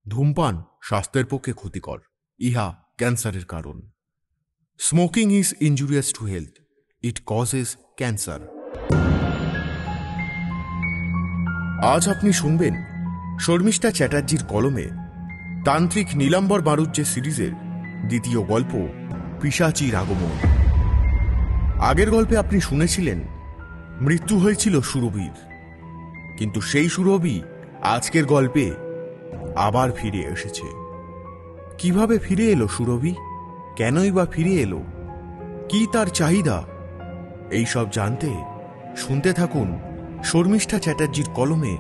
ধূমপান স্বাস্থ্যের পক্ষে ক্ষতিকর, ইহা ক্যান্সারের কারণ। Smoking is injurious to health, it causes cancer. আজ আপনি শুনবেন শর্মিষ্ঠা চ্যাটার্জির কলমে তান্ত্রিক নীলাম্বর বাড়ুজ্যে সিরিজের দ্বিতীয় গল্প পিশাচির আগমন। আগের গল্পে আপনি শুনেছিলেন মৃত্যু হয়েছিল সুরভির, কিন্তু সেই সুরভি আজকের গল্পে আবার ফিরে এসেছে। কিভাবে ফিরে এলো সুরভি? কেনই বা ফিরে এলো? কি তার চাহিদা? এইসব জানতে শুনতে থাকুন শর্মিষ্ঠা চ্যাটার্জির কলমে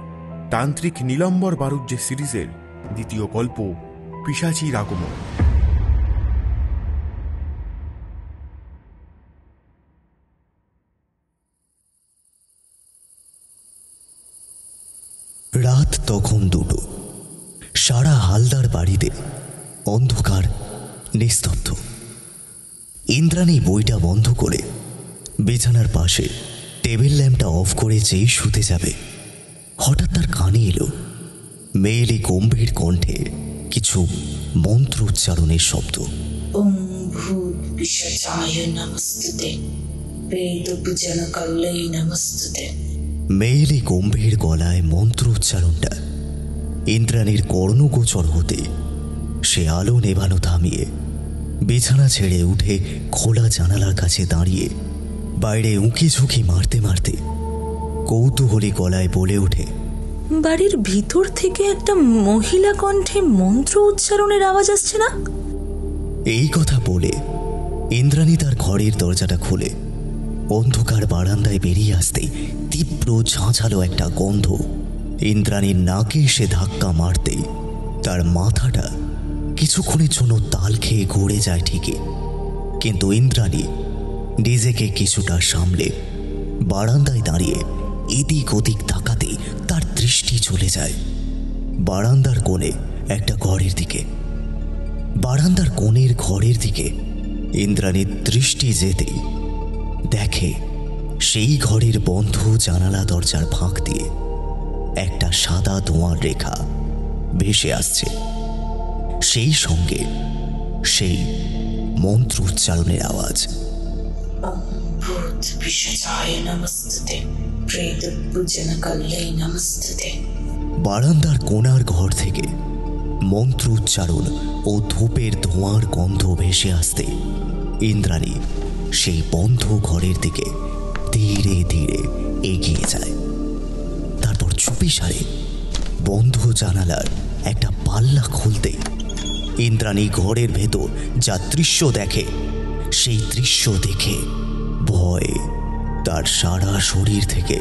তান্ত্রিক নীলাম্বর বাড়ুজ্যে সিরিজের দ্বিতীয় গল্প পিশাচির আগমন। রাত তখন 2টো। সারা হালদার বাড়িতে অন্ধকার, নিস্তব্ধ। ইন্দ্রাণী বইটা বন্ধ করে বিছানার পাশে টেবিল ল্যাম্পটা অফ করে যেই শুতে যাবে, হঠাৎ তার কানে এলো মেয়েলি গম্ভীর কণ্ঠে কিছু মন্ত্র উচ্চারণের শব্দ। ওম ভূত পিশাচায় নমস্তুতে, প্রেত পূজনকাল্যৈ নমস্তুতে। মেয়েলি গম্ভীর গলায় মন্ত্র উচ্চারণটা ইন্দ্রাণীর কর্ণগোচর হতে সে আলো নেভানো থামিয়ে বিছানা ছেড়ে উঠে খোলা জানালার কাছে দাঁড়িয়ে বাইরে উঁকি ঝুঁকি মারতে মারতে কৌতূহলী গলায় বলে ওঠে, বাড়ির ভিতর থেকে একটা মহিলা কণ্ঠে মন্ত্র উচ্চারণের আওয়াজ আসছে না? এই কথা বলে ইন্দ্রাণী তার ঘরের দরজাটা খুলে অন্ধকার বারান্দায় বেরিয়ে আসতেই তীব্র ঝাঁঝালো একটা গন্ধ ইন্দ্রাণীর নাকে এসে ধাক্কা মারতেই তার মাথাটা কিছুক্ষণের জন্য তাল খেয়ে ঘুরে যায় ঠিকই, কিন্তু ইন্দ্রাণী নিজেকে কিছুটা সামলে বারান্দায় দাঁড়িয়ে এদিক ওদিক তাকাতেই তার দৃষ্টি চলে যায় বারান্দার কোণে একটা ঘরের দিকে। বারান্দার কোণের ঘরের দিকে ইন্দ্রাণীর দৃষ্টি যেতেই দেখে সেই ঘরের বন্ধ জানালা দরজার ফাঁক দিয়ে একটা সাদা ধোঁয়ার রেখা ভেসে আসছে, সেই সঙ্গে সেই মন্ত্র উচ্চারণের আওয়াজ। ওম ভূত পিশাচায় নমস্তুতে, প্রেত পূজনকাল্যৈ নমস্তুতে। বারান্দার কোণার ঘর থেকে মন্ত্র উচ্চারণ ও ধূপের ধোঁয়ার গন্ধ ভেসে আসতে ইন্দ্রাণী সেই বন্ধ ঘরের দিকে ধীরে ধীরে এগিয়ে যায়। তারপর চুপিসারে বন্ধ জানালার একটা পাল্লা খুলতেই ইন্দ্রাণী ঘরের ভেতর যা দৃশ্য দেখে, সেই দৃশ্য দেখে ভয়ে তার সারা শরীর থেকে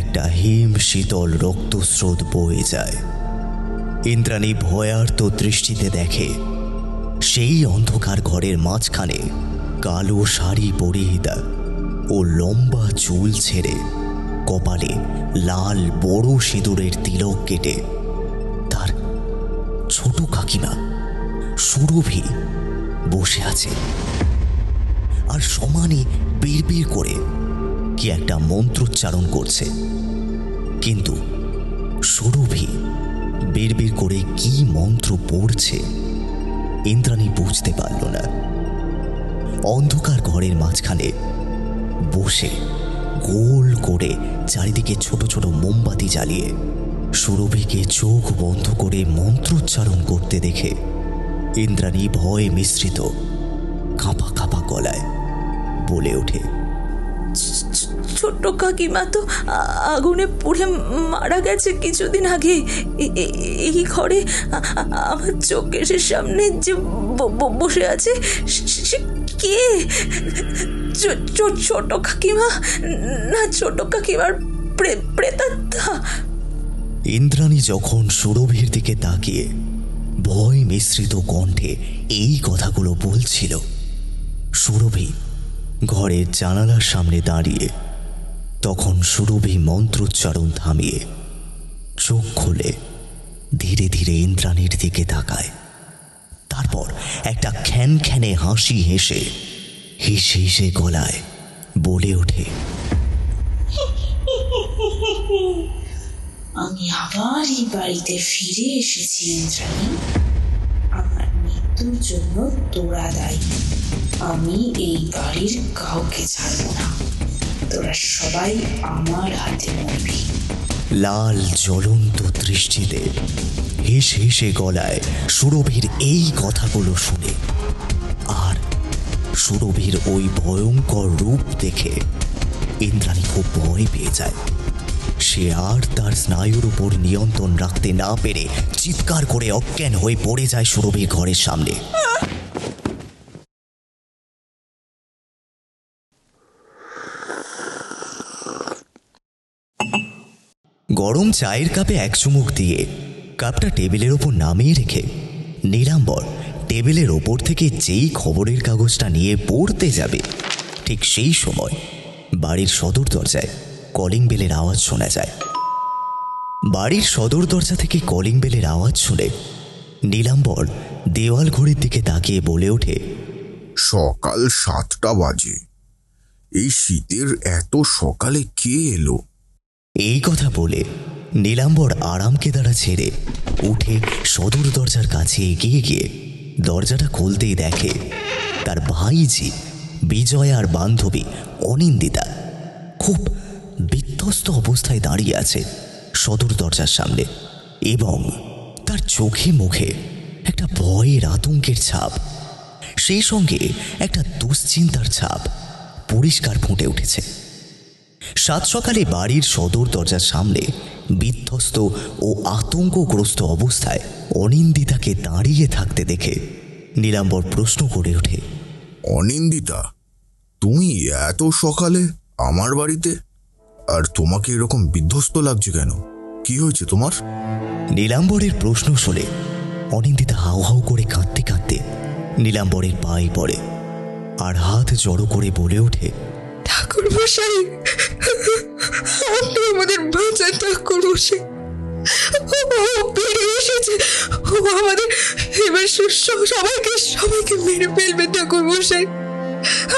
একটা হিম শীতল রক্তস্রোত বয়ে যায়। ইন্দ্রাণী ভয়ার্ত দৃষ্টিতে দেখে সেই অন্ধকার ঘরের মাঝখানে কালো শাড়ি পরিহিতা ও লম্বা চুল ছেড়ে কপালে লাল বড় সিঁদুরের তিলক কেটে তার ছোট কাকিমা সুরভি বসে আছে আর সমানে বিড়বিড় করে কি একটা মন্ত্রোচ্চারণ করছে, কিন্তু সুরভি বিড়বিড় করে কি মন্ত্র পড়ছে ইন্দ্রাণী বুঝতে পারল না। অন্ধকার ঘরের মাঝখানে বসে গোল করে চারিদিকে ছোট ছোট মোমবাতি জ্বালিয়ে সুরভিকে চোখ বন্ধ করে মন্ত্রোচ্চারণ করতে দেখে ইন্দ্রাণী ভয়ে মিশ্রিত কাঁপা কাঁপা গলায় বলে ওঠে, ছোট্ট কাকিমা তো আগুনে পুড়ে মারা গেছে কিছুদিন আগে। এই ঘরে আমার চোখের সামনে যে বসে আছে সে কে? ছোট কাকিমা না ছোট কাকিমার প্রেতাত্মা? ইন্দ্রাণী যখন সুরভির দিকে তাকিয়ে ভয় মিশ্রিত কণ্ঠে এই কথাগুলো বলছিল, সুরভি ঘরের জানালার সামনে দাঁড়িয়ে তখন সুরভি মন্ত্রোচ্চারণ থামিয়ে চোখ খুলে ধীরে ধীরে ইন্দ্রাণীর দিকে তাকায়। তারপর একটা খ্যানখ্যানে হাসি হেসে হিসে হিসে গলায় বলে ওঠে, আমি আবার এই বাড়িতে ফিরে এসেছি ইন্দ্রাণী। আমার মৃত্যুর জন্য তোরা দায়ী। আমি এই বাড়ির কাউকে ছাড়ব না। তোরা সবাই আমার হাতে মরবি। লাল জ্বলন্ত দৃষ্টিতে হেসে হেসে গলায় সুরভির এই কথাগুলো শুনে আর সুরভির ওই ভয়ঙ্কর রূপ দেখে ইন্দ্রাণী খুব ভয় পেয়ে যায়। সে আর তার স্নায়ুর উপর নিয়ন্ত্রণ রাখতে না পেরে চিৎকার করে অজ্ঞান হয়ে পড়ে যায় সুরভির ঘরের সামনে। গরম চায়ের কাপে এক চুমুক দিয়ে কাপটা টেবিলের ওপর নামিয়ে রেখে নীলাম্বর টেবিলের ওপর থেকে যেই খবরের কাগজটা নিয়ে পড়তে যাবে ঠিক সেই সময় বাড়ির সদর দরজায় কলিং বেলের আওয়াজ শোনা যায়। বাড়ির সদর দরজা থেকে কলিং বেলের আওয়াজ শুনে নীলাম্বর দেওয়াল ঘড়ির দিকে তাকিয়ে বলে ওঠে, সকাল 7টা বাজে। এই শীতের এত সকালে কে এলো? এই কথা বলে নীলাম্বর আরাম কেদারা ছেড়ে উঠে সদর দরজার কাছে এগিয়ে গিয়ে দরজাটা খুলতেই দেখে তার ভাইজি বিজয় আর বান্ধবী অনিন্দিতা খুব বিধ্বস্ত অবস্থায় দাঁড়িয়ে আছে সদর দরজার সামনে এবং তার চোখে মুখে একটা ভয়ের আতঙ্কের ছাপ, সেই সঙ্গে একটা দুশ্চিন্তার ছাপ পরিষ্কার ফুটে উঠেছে। সাত সকালে বাড়ির সদর দরজার সামনে বিধ্বস্ত ও আতঙ্কগ্রস্ত অবস্থায় অনিন্দিতাকে দাঁড়িয়ে থাকতে দেখে নীলাম্বর প্রশ্ন করে ওঠে, অনিন্দিতা, তুমি এত সকালে আমার বাড়িতে? আর তোমাকে এরকম বিধ্বস্ত লাগছে কেন? কি হয়েছে তোমার? নীলাম্বরের প্রশ্ন শুনে অনিন্দিতা হাউ হাউ করে কাঁদতে কাঁদতে নীলাম্বরের পায়ে পড়ে আর হাত জড়ো করে বলে ওঠে, ঠাকুর মশাই, আপনি আমাদের বাঁচান ঠাকুর মশাই। ও বেরিয়ে এসেছে, ও আমাদের এবার সবাইকে মেরে ফেলবে ঠাকুর মশাই।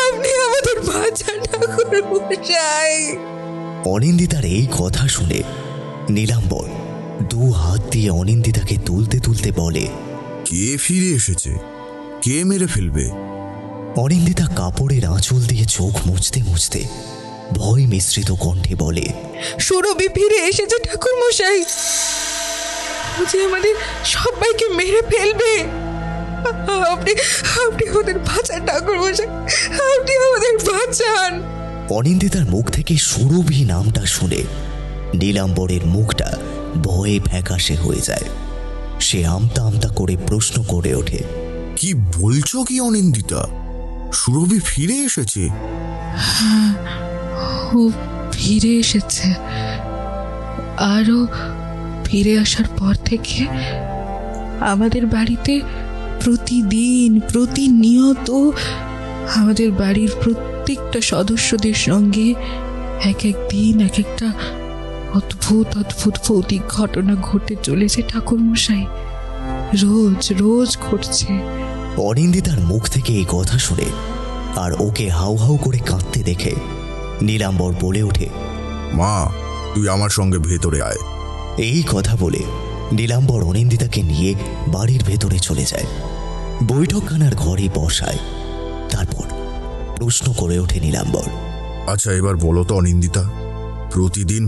আপনি আমাদের বাঁচান ঠাকুর মশাই। অনিন্দিতার এই কথা শুনে নীলাম্বর দু হাত দিয়ে অনিন্দিতাকে তুলতে তুলতে বলে, কে ফিরে এসেছে? কে মেরে ফেলবে? অনিন্দিতা কাপড়ের আঁচল দিয়ে চোখ মুছতে মুছতে ভয় মিশ্রিত কণ্ঠে বলে, সুরভি ফিরে এসেছে ঠাকুর মশাই। ও যে আমাদের সবাইকে মেরে ফেলবে। আপনি আমাদের বাঁচান ঠাকুর মশাই, আপনি আমাদের বাঁচান। অনিন্দিতার মুখ থেকে সুরভি নামটা শুনে নীলাম্বরের মুখটা ভয়ে ফ্যাকাশে হয়ে যায়। সে আমতা আমতা করে প্রশ্ন করে ওঠে, কি বলছো কি অনিন্দিতা? সুরভি ফিরে এসেছে? ও ফিরে এসেছে, আরও ফিরে আসার পর থেকে আমাদের বাড়িতে প্রতিনিয়ত আমাদের বাড়ির প্রত্যেকটা সদস্যদের সঙ্গে এক এক দিন এক একটা অদ্ভুত ভৌতিক ঘটনা ঘটে চলেছে ঠাকুর মশাই। রোজ ঘটছে। অনিন্দিতার মুখ থেকে এই কথা শুনে আর ওকে হাউ হাউ করে কাঁদতে দেখে নীলাম্বর বলে ওঠে, মা, তুই আমার সঙ্গে ভেতরে আয়। এই কথা বলে নীলাম্বর অনিন্দিতাকে নিয়ে বাড়ির ভেতরে চলে যায়। বৈঠকখানার ঘরে বসায়। তারপর প্রশ্ন করে ওঠে নীলাম্বর, আচ্ছা, এবার বলো তো অনিন্দিতা,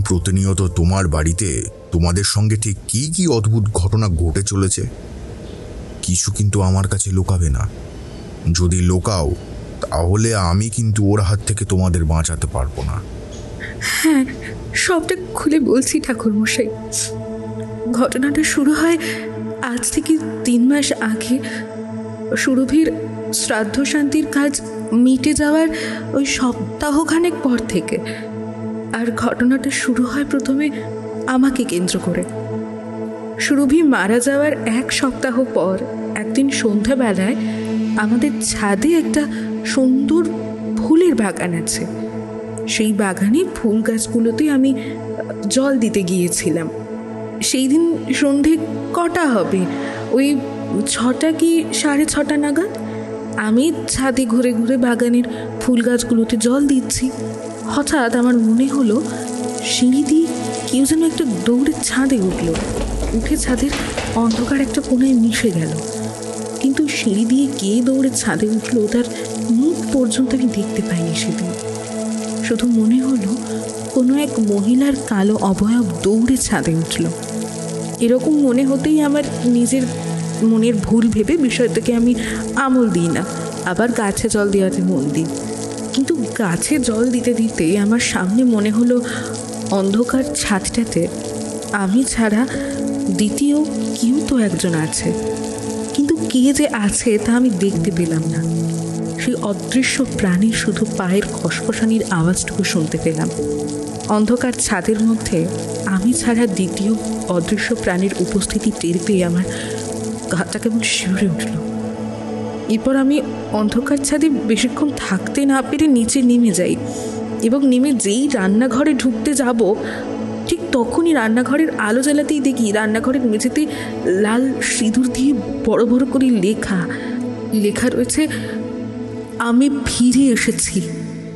প্রতিনিয়ত তোমার বাড়িতে তোমাদের সঙ্গে ঠিক কি কি অদ্ভুত ঘটনা ঘটে চলেছে? কিছু কিন্তু আমার কাছে লুকাবে না। যদি লুকাও তাহলে আমি কিন্তু ওর হাত থেকে তোমাদের বাঁচাতে পারবো না। হ্যাঁ, সবটা খুলে বলছি ঠাকুর মশাই। ঘটনাটা শুরু হয় আজ থেকে 3 মাস আগে। সুরভির শ্রাদ্ধ শান্তির কাজ মিটে যাওয়ার ওই সপ্তাহখানেক পর থেকে। আর ঘটনাটা শুরু হয় প্রথমে আমাকে কেন্দ্র করে। সুরভি মারা যাওয়ার 1 সপ্তাহ পর একদিন সন্ধ্যাবেলায় আমাদের ছাদে একটা সুন্দর ফুলের বাগান আছে। সেই বাগানে ফুল গাছগুলোতে আমি জল দিতে গিয়েছিলাম। সেই দিন সন্ধে কটা হবে, ওই 6টা কি 6:30 নাগাদ। আমি ছাদে ঘুরে ঘুরে বাগানের ফুল গাছগুলোতে জল দিচ্ছি। হঠাৎ আমার মনে হলো সিঁড়ি দিয়ে কেউ যেন একটা দৌড়ে ছাদে উঠে ছাদের অন্ধকার একটা কোণায় মিশে গেল। কিন্তু সিঁড়ি দিয়ে কে দৌড়ে ছাদে উঠলো তার মুখ পর্যন্ত আমি দেখতে পাইনি সেদিন। শুধু মনে হলো কোনো এক মহিলার কালো অবয়ব দৌড়ে ছাদে উঠল। এরকম মনে হতেই আমার নিজের মনের ভুল ভেবে বিষয়টাকে আমি আমল দিই না, আবার গাছে জল দেওয়াতে মন দিই। কিন্তু গাছে জল দিতে দিতে আমার সামনে মনে হলো অন্ধকার ছাদটাতে আমি ছাড়া দ্বিতীয় কেউ তো একজন আছে, কিন্তু কে যে আছে তা আমি দেখতে পেলাম না। সেই অদৃশ্য প্রাণীর শুধু পায়ের খসখসানির আওয়াজটুকু শুনতে পেলাম। অন্ধকার ছাদের মধ্যে আমি ছাড়া দ্বিতীয় অদৃশ্য প্রাণীর উপস্থিতি টের পেয়ে আমার গাটা কেমন শিউরে উঠল। এরপর আমি অন্ধকার ছাদে বেশিক্ষণ থাকতে না পেরে নিচে নেমে যাই, এবং নেমে যেই রান্নাঘরে ঢুকতে যাব ঠিক তখনই রান্নাঘরের আলো জ্বালাতেই দেখি রান্নাঘরের মেঝেতে লাল সিঁদুর দিয়ে বড় বড় করে লেখা রয়েছে, আমি ফিরে এসেছি,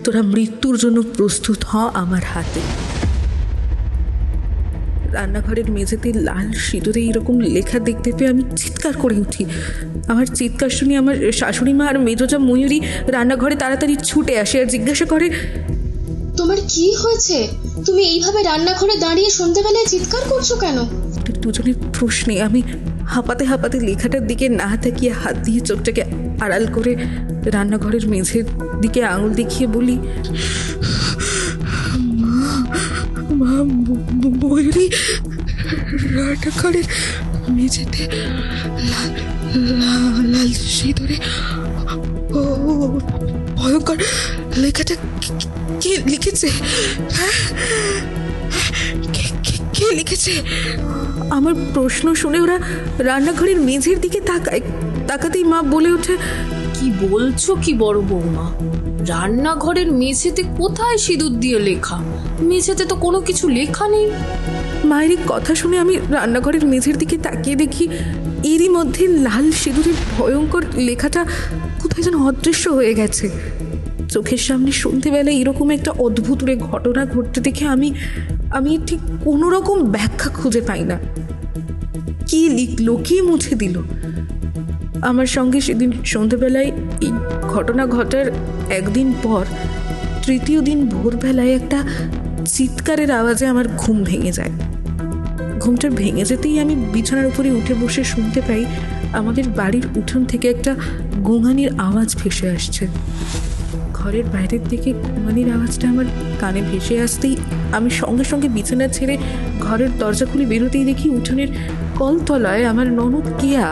তোরা মৃত্যুর জন্য প্রস্তুত হ আমার হাতে। রান্নাঘরের মেঝেতে লাল সিঁদুরে এরকম লেখা দেখতে পেয়ে আমি চিৎকার করে উঠি। আমার চিৎকার শুনে আমার শাশুড়ি মা আর মেজোজা ময়ূরী রান্নাঘরে তাড়াতাড়ি ছুটে আসে আর জিজ্ঞাসা করে, তোমার কি হয়েছে? তুমি এইভাবে রান্নাঘরে দাঁড়িয়ে সন্ধ্যাবেলায় চিৎকার করছো কেন? দুজনের প্রশ্নে আমি হাঁপাতে হাঁপাতে লেখাটার দিকে না তাকিয়ে হাত দিয়ে চোখটাকে আড়াল করে রান্নাঘরের মেঝের দিকে আঙুল দেখিয়ে বলি, ময়ূরী রান্নাঘরের মেঝেতে লাল সিঁদুরে ভয়ঙ্কর লেখাটা কে লিখেছে? কে লিখেছে? আমার প্রশ্ন শুনে ওরা রান্নাঘরের মেঝের দিকে তাকাতেই মা বলে ওঠে, কি বলছো কি বড় বৌমা? রান্নাঘরের মেঝেতে কোথায় সিঁদুর দিয়ে লেখা? মেঝেতে তো কোনো কিছু লেখা নেই। মায়ের কথা শুনে আমি রান্নাঘরের মেঝের দিকে তাকিয়ে দেখি এরই মধ্যে লাল সিঁদুরের ভয়ঙ্কর লেখাটা কোথায় যেন অদৃশ্য হয়ে গেছে। চোখের সামনে সন্ধ্যেবেলায় এরকম একটা অদ্ভুত ঘটনা ঘটতে দেখে আমি ঠিক কোনো রকম ব্যাখ্যা খুঁজে পাই না। কি লিখলো, কি মুছে দিল? আমার সঙ্গে সেদিন সন্ধ্যেবেলায় এই ঘটনা ঘটার একদিন পর তৃতীয় দিন ভোরবেলায় একটা চিৎকারের আওয়াজে আমার ঘুম ভেঙে যায়। ঘুমটা ভেঙে যেতেই আমি বিছানার উপরে উঠে বসে শুনতে পাই আমাদের বাড়ির উঠোন থেকে একটা গোঙানির আওয়াজ ভেসে আসছে। ঘরের বাইরের দিকে গোঙানির আওয়াজটা আমার কানে ভেসে আসতেই আমি সঙ্গে সঙ্গে বিছানা ছেড়ে ঘরের দরজা খুলে বেরোতেই দেখি উঠোনের কলতলায় আমার ননদ কেয়া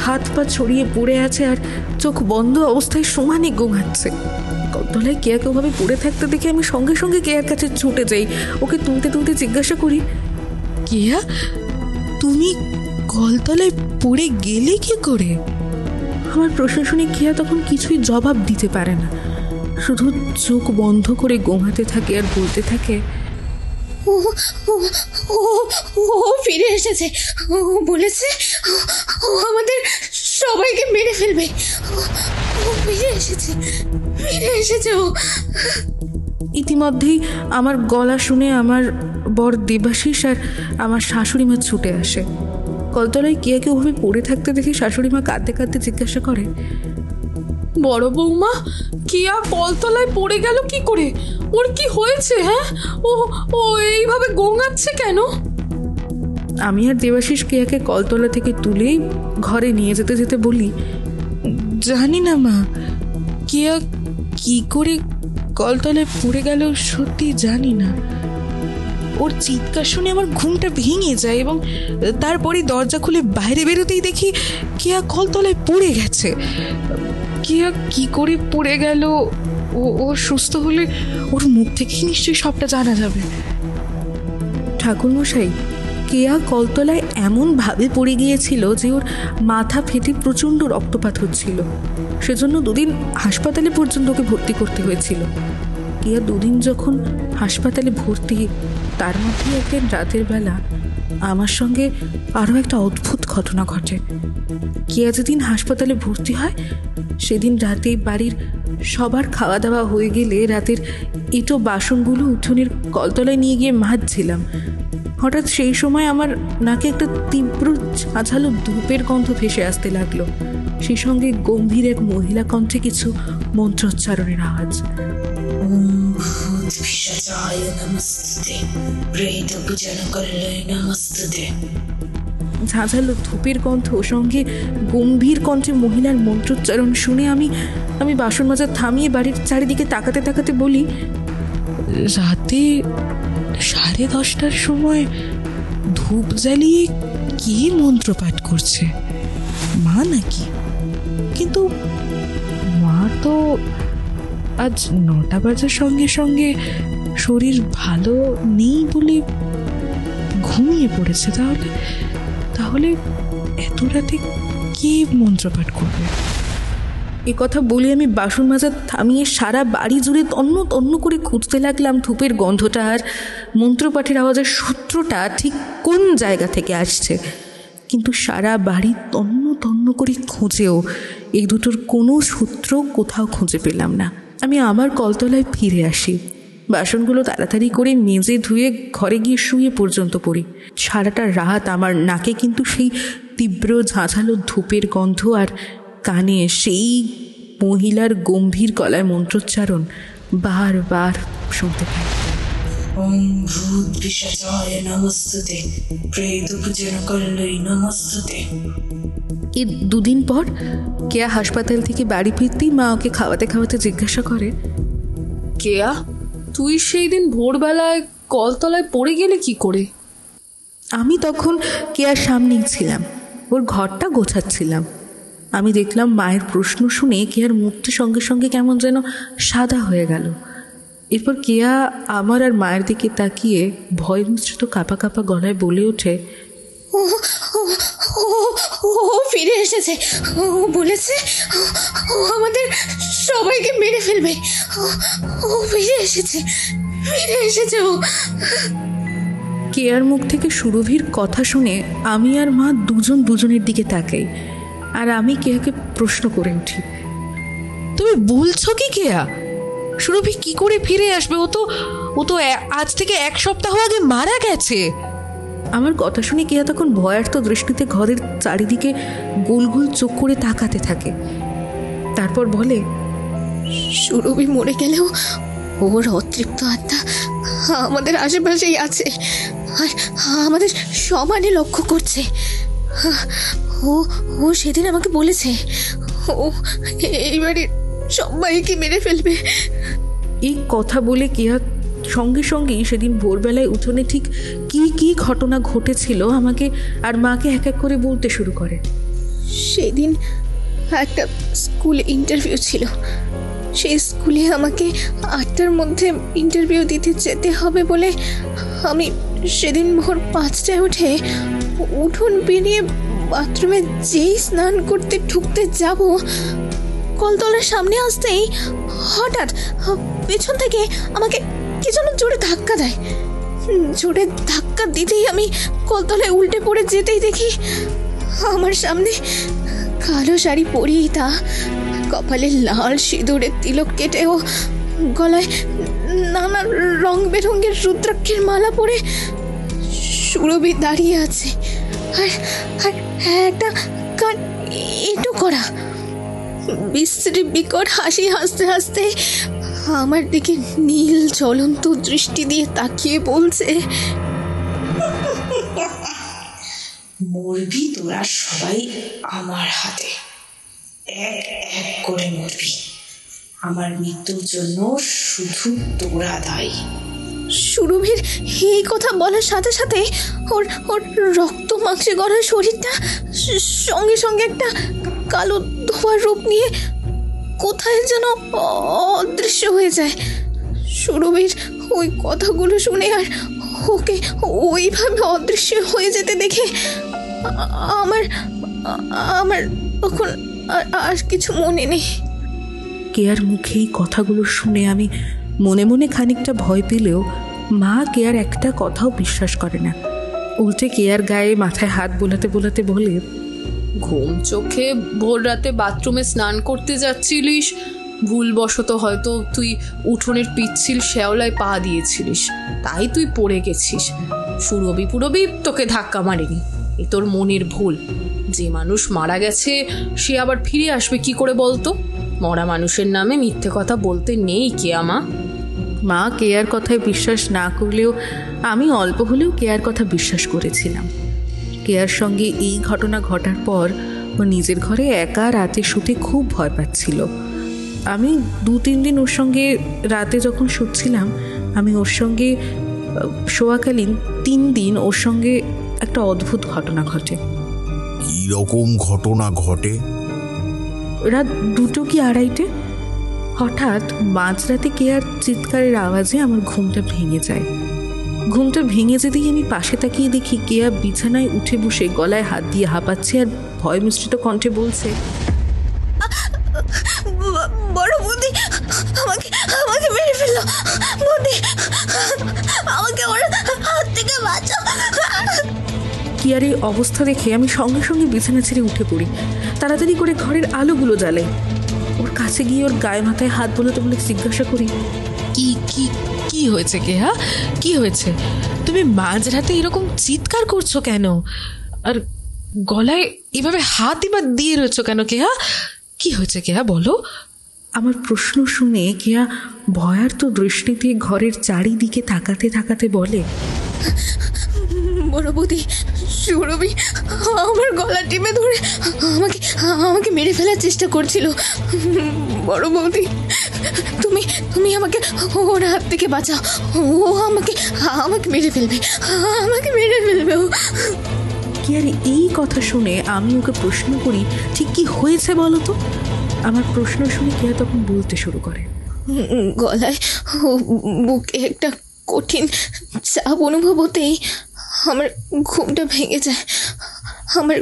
হাত পা ছড়িয়ে পড়ে আছে আর চোখ বন্ধ অবস্থায় সমানে গোঙাচ্ছে। কলতলায় কেয়াকে ওভাবে পড়ে থাকতে দেখে আমি সঙ্গে সঙ্গে কেয়ার কাছে ছুটে যাই। ওকে তুলতে তুলতে জিজ্ঞাসা করি, কেয়া, তুমি কলতলায় পড়ে গেলে কি করে? আমার প্রশ্ন শুনে কেয়া তখন কিছুই জবাব দিতে পারে না, শুধু চোখ বন্ধ করে গোঙাতে থাকে আর বলতে থাকে, ও ফিরে এসেছে। ও বলেছে ও আমাদের সবাইকে মেরে ফেলবে। ও ফিরে এসেছে ও। ইতিমধ্যেই আমার গলা শুনে আমার বর দেবাশিস আর আমার শাশুড়ি মা ছুটে আসে। কলতলায় কেয়াকে ওভাবে পড়ে থাকতে দেখে শাশুড়ি মা কাঁদতে কাঁদতে জিজ্ঞাসা করে, বড় বৌমা, কেয়া কলতলায় পড়ে গেল কি করে? ওর কি হয়েছে? হ্যাঁ, ও এইভাবে গোঙাচ্ছে কেন? আমি আর দেবাশিস কেয়াকে কলতলা থেকে তুলে ঘরে নিয়ে যেতে যেতে বলি, জানি না মা, কেয়া কি করে কলতলায় পড়ে গেল সত্যি জানি না। ওর চিৎকার শুনে আমার ঘুমটা ভেঙে যায় এবং তারপরে দরজা খুলে বাইরে বেরোতেই দেখি কেয়া কলতলায় পড়ে গেছে। কেয়া কি করে পড়ে গেল, ও সুস্থ হলে ওর মুখ থেকে নিশ্চয়ই সবটা জানা যাবে। ঠাকুরমশাই, কেয়া কলতলায় এমনভাবে পড়ে গিয়েছিল যে ওর মাথা ফেটে প্রচণ্ড রক্তপাত হচ্ছিল। সেজন্য 2 দিন হাসপাতালে পর্যন্ত ওকে ভর্তি করতে হয়েছিল। কেয়া 2 দিন যখন হাসপাতালে ভর্তি, তার মধ্যে একদিন রাতের বেলা আমার সঙ্গে আরও একটা অদ্ভুত ঘটনা ঘটে। কেয়া যেদিন হাসপাতালে ভর্তি হয় সেদিন রাতে বাড়ির সবার খাওয়া দাওয়া হয়ে গেলে রাতের এঁটো বাসনগুলো উঠোনের কলতলায় নিয়ে গিয়ে মাজছিলাম। হঠাৎ সেই সময় আমার নাকে একটা তীব্র ঝাঁঝালো ধূপের গন্ধ ভেসে আসতে লাগলো। সেই সঙ্গে গম্ভীর এক মহিলা কণ্ঠে কিছু মন্ত্রোচ্চারণের আওয়াজ। ঝাঁঝালো ধূপের গন্ধ সঙ্গে গম্ভীর কণ্ঠে মহিলার মন্ত্রোচ্চারণ শুনে আমি বাসন মাজা থামিয়ে বাড়ির চারিদিকে তাকাতে তাকাতে বলি, রাতে 10:30টার সময় ধূপ জ্বালিয়ে কি মন্ত্রপাঠ করছে? মা নাকি? কিন্তু মা তো আজ 9টা বাজার সঙ্গে সঙ্গে শরীর ভালো নেই বলে ঘুমিয়ে পড়েছে। তাহলে এত রাতে কি মন্ত্রপাঠ করবে? এ কথা বলে আমি বাসন মাজা থামিয়ে সারা বাড়ি জুড়ে তন্ন তন্ন করে খুঁজতে লাগলাম ধূপের গন্ধটা আর মন্ত্রপাঠের আওয়াজের সূত্রটা ঠিক কোন জায়গা থেকে আসছে। কিন্তু সারা বাড়ি তন্ন তন্ন করে খুঁজেও এই দুটোর কোনো সূত্র কোথাও খুঁজে পেলাম না। আমি আমার কলতলায় ফিরে আসি, বাসনগুলো তাড়াতাড়ি করে মেজে ধুয়ে ঘরে গিয়ে শুয়ে পর্যন্ত পড়ি। সারাটা রাত আমার নাকে কিন্তু সেই তীব্র ঝাঁঝালো ধূপের গন্ধ আর কানে সেই মহিলার গম্ভীর গলায় মন্ত্রোচ্চারণ বারবার শুনতে পাই। এর 2 দিন পর কেয়া হাসপাতাল থেকে বাড়ি ফিরতেই মা ওকে খাওয়াতে খাওয়াতে জিজ্ঞাসা করে, কেয়া, তুই সেই দিন ভোরবেলায় কলতলায় পড়ে গেলে কি করে? আমি তখন কেয়ার সামনেই ছিলাম, ওর ঘরটা গোছাচ্ছিলাম। আমি দেখলাম মায়ের প্রশ্ন শুনে কেয়ার মুখটা সঙ্গে সঙ্গে কেমন যেন সাদা হয়ে গেল। এরপর কেয়া আমার আর মায়ের দিকে তাকিয়ে ভয় মিশ্রিত কাঁপা কাঁপা গলায় বলে ওঠে, ও ফিরে এসেছে। ও বলেছে ও আমাদের সবাইকে মেরে ফেলবে। ও ফিরে এসেছে ও। কেয়ার মুখ থেকে সুরভির কথা শুনে আমি আর মা দুজনের দিকে তাকাই, আর আমি কেয়াকে প্রশ্ন করে উঠি, তুমি বলছো কি কেয়া? সুরভি কি করে ফিরে আসবে? ও তো আজ থেকে 1 সপ্তাহ আগে মারা গেছে। আমার কথা শুনে কেয়া তখন ভয়ার্থ দৃষ্টিতে ঘরের চারিদিকে গোল গোল চোখ করে তাকাতে থাকে। তারপর বলে, সুরভি মরে গেলেও ওর অতৃপ্ত আত্মা আমাদের আশেপাশেই আছে আর আমাদের সমানে লক্ষ্য করছে। ও সেদিন আমাকে বলেছে ও এইবারে সবাইকে মেরে ফেলবে। এই কথা বলে কেয়া সঙ্গে সঙ্গেই সেদিন ভোরবেলায় উঠোনে ঠিক কি ঘটনা ঘটেছিল আমাকে আর মাকে এক এক করে বলতে শুরু করে। সেদিন একটা স্কুলে ইন্টারভিউ ছিল। সেই স্কুলে আমাকে 8টার মধ্যে ইন্টারভিউ দিতে যেতে হবে বলে আমি সেদিন ভোর 5টায় উঠে উঠোন পেরিয়ে বাথরুমে যেই স্নান করতে ঢুকতে যাব, কলতলার সামনে আসতেই হঠাৎ পেছন থেকে আমাকে কি যেন জোরে ধাক্কা দেয়। জোরে ধাক্কা দিতেই আমি কলতলায় উল্টে পড়ে যেতেই দেখি আমার সামনে কালো শাড়ি পরিহিতা, কপালে লাল সিঁদুরের তিলক কেটে ও গলায় নানা রং বেরঙের রুদ্রাক্ষের মালা পরে সুরভি দাঁড়িয়ে আছে আর একটা কান এঁটো করা বিশ্রী বিকট হাসি হাসতে হাসতে আমার দিকে নীল জ্বলন্ত দৃষ্টি দিয়ে তাকিয়ে বলছে, মরবি তোরা সবাই আমার হাতে, এক এক করে মরবি। আমার মৃত্যুর জন্য শুধু তোরা দায়ী। সুরভির এই কথা বলার সাথে সাথে ওর রক্ত মাংসে গড়া শরীরটা সঙ্গে সঙ্গে একটা কালো ধোঁয়ার রূপ নিয়ে কোথায় যেন অদৃশ্য হয়ে যায়। সুরভির ওই কথাগুলো শুনে আর ওকে ওইভাবে অদৃশ্য হয়ে যেতে দেখে আমার তখন আর কিছু মনে নেই। কেয়ার মুখে এই কথাগুলো শুনে আমি মনে মনে খানিকটা ভয় পেলেও মা কেয়ার একটা কথাও বিশ্বাস করে না। উল্টে কেয়ার গায়ে মাথায় হাত বোলাতে বোলাতে বলে, ঘুম চোখে ভোর রাতে বাথরুমে স্নান করতে যাচ্ছিলিস, ভুলবশত হয়তো তুই উঠোনের পিচ্ছিল শ্যাওলায় পা দিয়েছিলিস, তাই তুই পড়ে গেছিস। সুরভি পুরবি তোকে ধাক্কা মারেনি, এ তোর মনের ভুল। যে মানুষ মারা গেছে সে আবার ফিরে আসবে কি করে বলতো? মরা মানুষের নামে মিথ্যে কথা বলতে নেই কেয়া মা। মা কেয়ার কথায় বিশ্বাস না করলেও আমি অল্প হলেও কেয়ার কথা বিশ্বাস করেছিলাম। কেয়ার সঙ্গে এই ঘটনা ঘটার পর ও নিজের ঘরে একা রাতে শুতে খুব ভয় পাচ্ছিল। আমি 2-3 দিন ওর সঙ্গে রাতে যখন শুচ্ছিলাম, আমি ওর সঙ্গে শোয়াকালীন 3 দিন ওর সঙ্গে একটা অদ্ভুত ঘটনা ঘটে। কি রকম ঘটনা ঘটে? রাত 2টো কি 2:30 হঠাৎ মাঝরাতে কেয়ার চিৎকারের আওয়াজে আমার ঘুমটা ভেঙে যায়। ঘুমটা ভেঙে যেতেই আমি পাশে তাকিয়ে দেখি কেয়া বিছানায় উঠে বসে গলায় হাত দিয়ে হাঁপাচ্ছে আর ভয় মিশ্রিত কণ্ঠে বলছে, বড় বৌদি আমাকে আমাকে মেরে ফেললো, বৌদি আমাকে ওর হাত থেকে বাঁচাও। কেয়ার এই অবস্থা দেখে আমি সঙ্গে সঙ্গে বিছানা ছেড়ে উঠে পড়ি। তাড়াতাড়ি করে ঘরের আলোগুলো জ্বালাই। ওর কাছে গিয়ে ওর গায়ে মাথায় হাত বোলাতে বলে জিজ্ঞাসা করি, কি কি কি হয়েছে কেহা? কি হয়েছে? তুমি মাঝরাতে এরকম চিৎকার করছো কেন? আর গলায় এভাবে হাত এবার দিয়ে রয়েছো কেন কেহা? কি হয়েছে কেহা বলো? আমার প্রশ্ন শুনে কেয়া ভয়ার্ত দৃষ্টিতে ঘরের চারিদিকে তাকাতে তাকাতে বলে, বড় বৌদি সুরভি আমার গলা টিপে ধরে আমাকে আমাকে মেরে ফেলার চেষ্টা করছিল। বড় বৌদি তুমি তুমি আমাকে ওর হাত থেকে বাঁচাও, ও আমাকে আমাকে মেরে ফেলবে, আমাকে মেরে ফেলবে ও। কেয়ার এই কথা শুনে আমি ওকে প্রশ্ন করি, ঠিক কি হয়েছে বলো তো? আমার প্রশ্ন শুনে কেয়া তখন বলতে শুরু করে, গলায় ও বুকে একটা কঠিন চাপ অনুভব হতেই আমার ঘুমটা ভেঙে যায়। আমার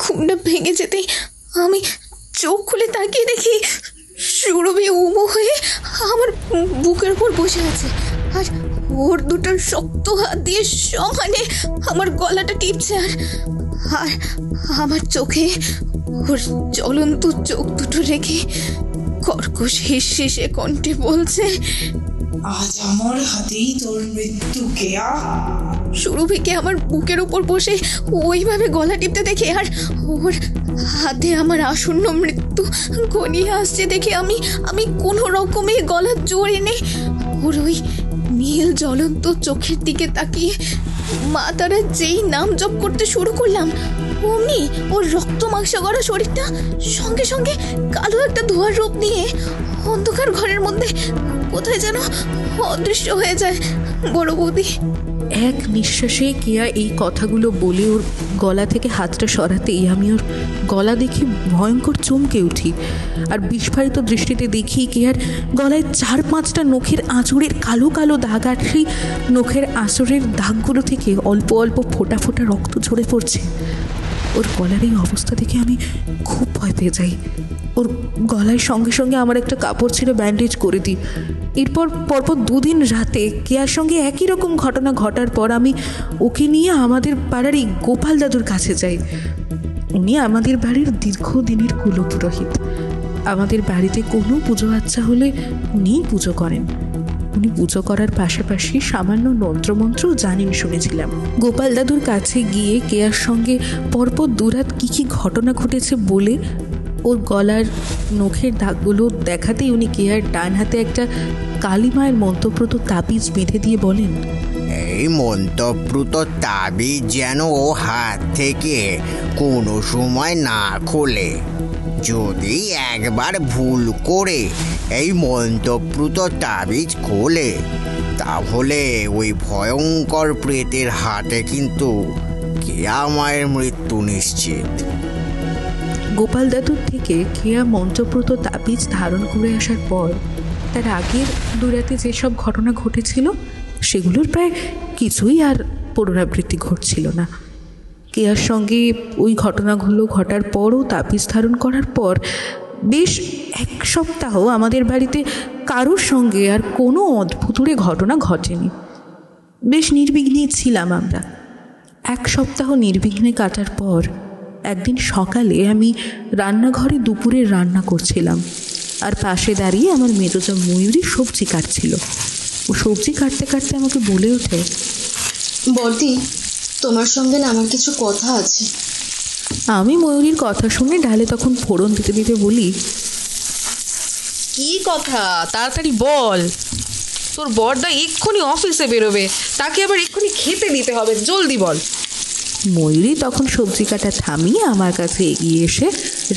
ঘুমটা ভেঙে যেতেই আমি চোখ খুলে তাকিয়ে দেখি সুরভি উমো হয়ে আমার বুকের উপর বসে আছে আর ওর দুটো শক্ত হাত দিয়ে সমানে আমার গলাটা টিপছে। আর আমার চোখে ওর জ্বলন্ত চোখ দুটো রেখে কর্কশ হিসে কণ্ঠে বলছে, আজ আমার হাতেই তোর মৃত্যু কেয়া। সুরভিকে আমার বুকের উপর বসে ওইভাবে গলা টিপতে দেখে আর ওর হাতে আমার আসন্ন মৃত্যু ঘনিয়ে আসছে দেখে আমি কোনো রকমে গলা জোর এনে ওর ওই নীল জ্বলন্ত চোখের দিকে তাকিয়ে মা তারা যেই নাম জপ করতে শুরু করলাম, অমনি ওর রক্ত মাংস গড়া শরীরটা সঙ্গে সঙ্গে কালো একটা ধোঁয়ার রূপ নিয়ে অন্ধকার ঘরের মধ্যে কোথায় যেন অদৃশ্য হয়ে যায়। বড় বৌদি এক নিঃশ্বাসে কেয়া এই কথাগুলো বলে ওর গলা থেকে হাতটা সরাতেই আমি ওর গলা দেখে ভয়ঙ্কর চমকে উঠি আর বিস্ফারিত দৃষ্টিতে দেখি কেয়ার গলায় 4-5টা নখের আঁচড়ের কালো কালো দাগ, আর সেই নখের আঁচড়ের দাগগুলো থেকে অল্প অল্প ফোঁটা ফোঁটা রক্ত ঝরে পড়ছে। ওর গলার এই অবস্থা দেখে আমি খুব ভয় পেয়ে যাই। ওর গলায় সঙ্গে সঙ্গে আমার একটা কাপড় ছেড়ে ব্যান্ডেজ করে দিই। এরপর পরপর 2 দিন রাতে কেয়ার সঙ্গে একই রকম ঘটনা ঘটার পর আমি ওকে নিয়ে আমাদের পাড়ার এই গোপাল দাদুর কাছে যাই। উনি আমাদের বাড়ির দীর্ঘদিনের কুলপুরোহিত। আমাদের বাড়িতে কোনো পুজো আচ্ছা হলে উনিই পুজো করেন। উনি পুজো করার পাশাপাশি সামান্য মন্ত্রমন্ত্রও জানেন শুনেছিলাম। গোপাল দাদুর কাছে গিয়ে কেয়ার সঙ্গে পরপর 2 রাত কী কী ঘটনা ঘটেছে বলে ওর গলার নখের দাগগুলো দেখাতেই উনি কেয়ার ডান হাতে একটা কালীমায়ের মন্ত্রপ্রত তাবিজ বেঁধে দিয়ে বলেন, এই মন্ত্রপ্রত তাবিজ যেন ও হাত থেকে কোনো সময় না খোলে। যদি একবার ভুল করে এই মন্ত্রপ্রত তাবিজ খোলে তাহলে ওই ভয়ঙ্কর প্রেতের হাতে কিন্তু কেয়া মায়ের মৃত্যু নিশ্চিত। গোপাল দাদুর থেকে কেয়া মন্ত্রপ্রত তাবিজ ধারণ করে আসার পর তার আগের 2 রাতে যেসব ঘটনা ঘটেছিল সেগুলোর প্রায় কিছুই আর পুনরাবৃত্তি ঘটছিল না। কেয়ার সঙ্গে ওই ঘটনাগুলো ঘটার পরও তাবিজ ধারণ করার পর বেশ 1 সপ্তাহ আমাদের বাড়িতে কারোর সঙ্গে আর কোনো অদ্ভুতুরে ঘটনা ঘটেনি। বেশ নির্বিঘ্নে ছিলাম আমরা। 1 সপ্তাহ নির্বিঘ্নে কাটার পর একদিন সকালে আমি রান্নাঘরে দুপুরের রান্না করছিলাম আর পাশে দাঁড়িয়ে আমার মেজোজা ময়ূরী সবজি কাটছিল। ও সবজি কাটতে কাটতে আমাকে বলে ওঠে, বর্দি, তোমার সঙ্গে না আমার কিছু কথা আছে। আমি ময়ূরীর কথা শুনে ডালে তখন ফোড়ন দিতে দিতে বলি, কি কথা, তাড়াতাড়ি বল। তোর বড়দা এক্ষুনি অফিসে বেরোবে, তাকে আবার এক্ষুনি খেতে দিতে হবে, জলদি বল। ময়ূরী তখন সবজি কাটা থামিয়ে আমার কাছে এগিয়ে এসে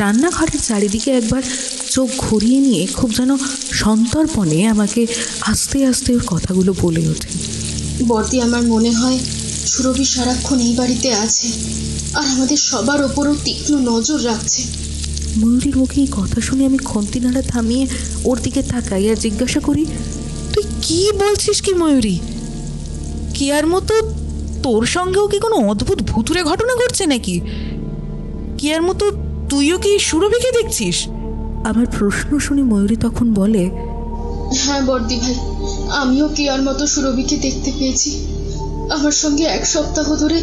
রান্নাঘরের চারিদিকে একবার চোখ ঘুরিয়ে নিয়ে খুব যেন সন্তর্পণে আমাকে আস্তে আস্তে ওর কথাগুলো বলে ওঠে। বর্দি, আমার মনে হয় সুরভি সারাক্ষণ এই বাড়িতে আছে আর আমাদের সবার ওপরও তীক্ষ্ণ নজর রাখছে। ময়ূরীর মুখে এই কথা শুনে আমি খন্তি নাড়া থামিয়ে ওর দিকে তাকাই আর জিজ্ঞাসা করি, তুই কি বলছিস কি ময়ূরী? কিয়ার মতো তোর সঙ্গেও কি কোনো অদ্ভুত ভুতুরে ঘটনা ঘটছে নাকি? কিয়ার মতো তুইও কি সুরভিকে দেখছিস? আমার প্রশ্ন শুনে ময়ূরী তখন বলে, হ্যাঁ বর্দি ভাই, আমিও কিয়ার মতো সুরভিকে দেখতে পেয়েছি। আমার সঙ্গে 1 সপ্তাহ ধরে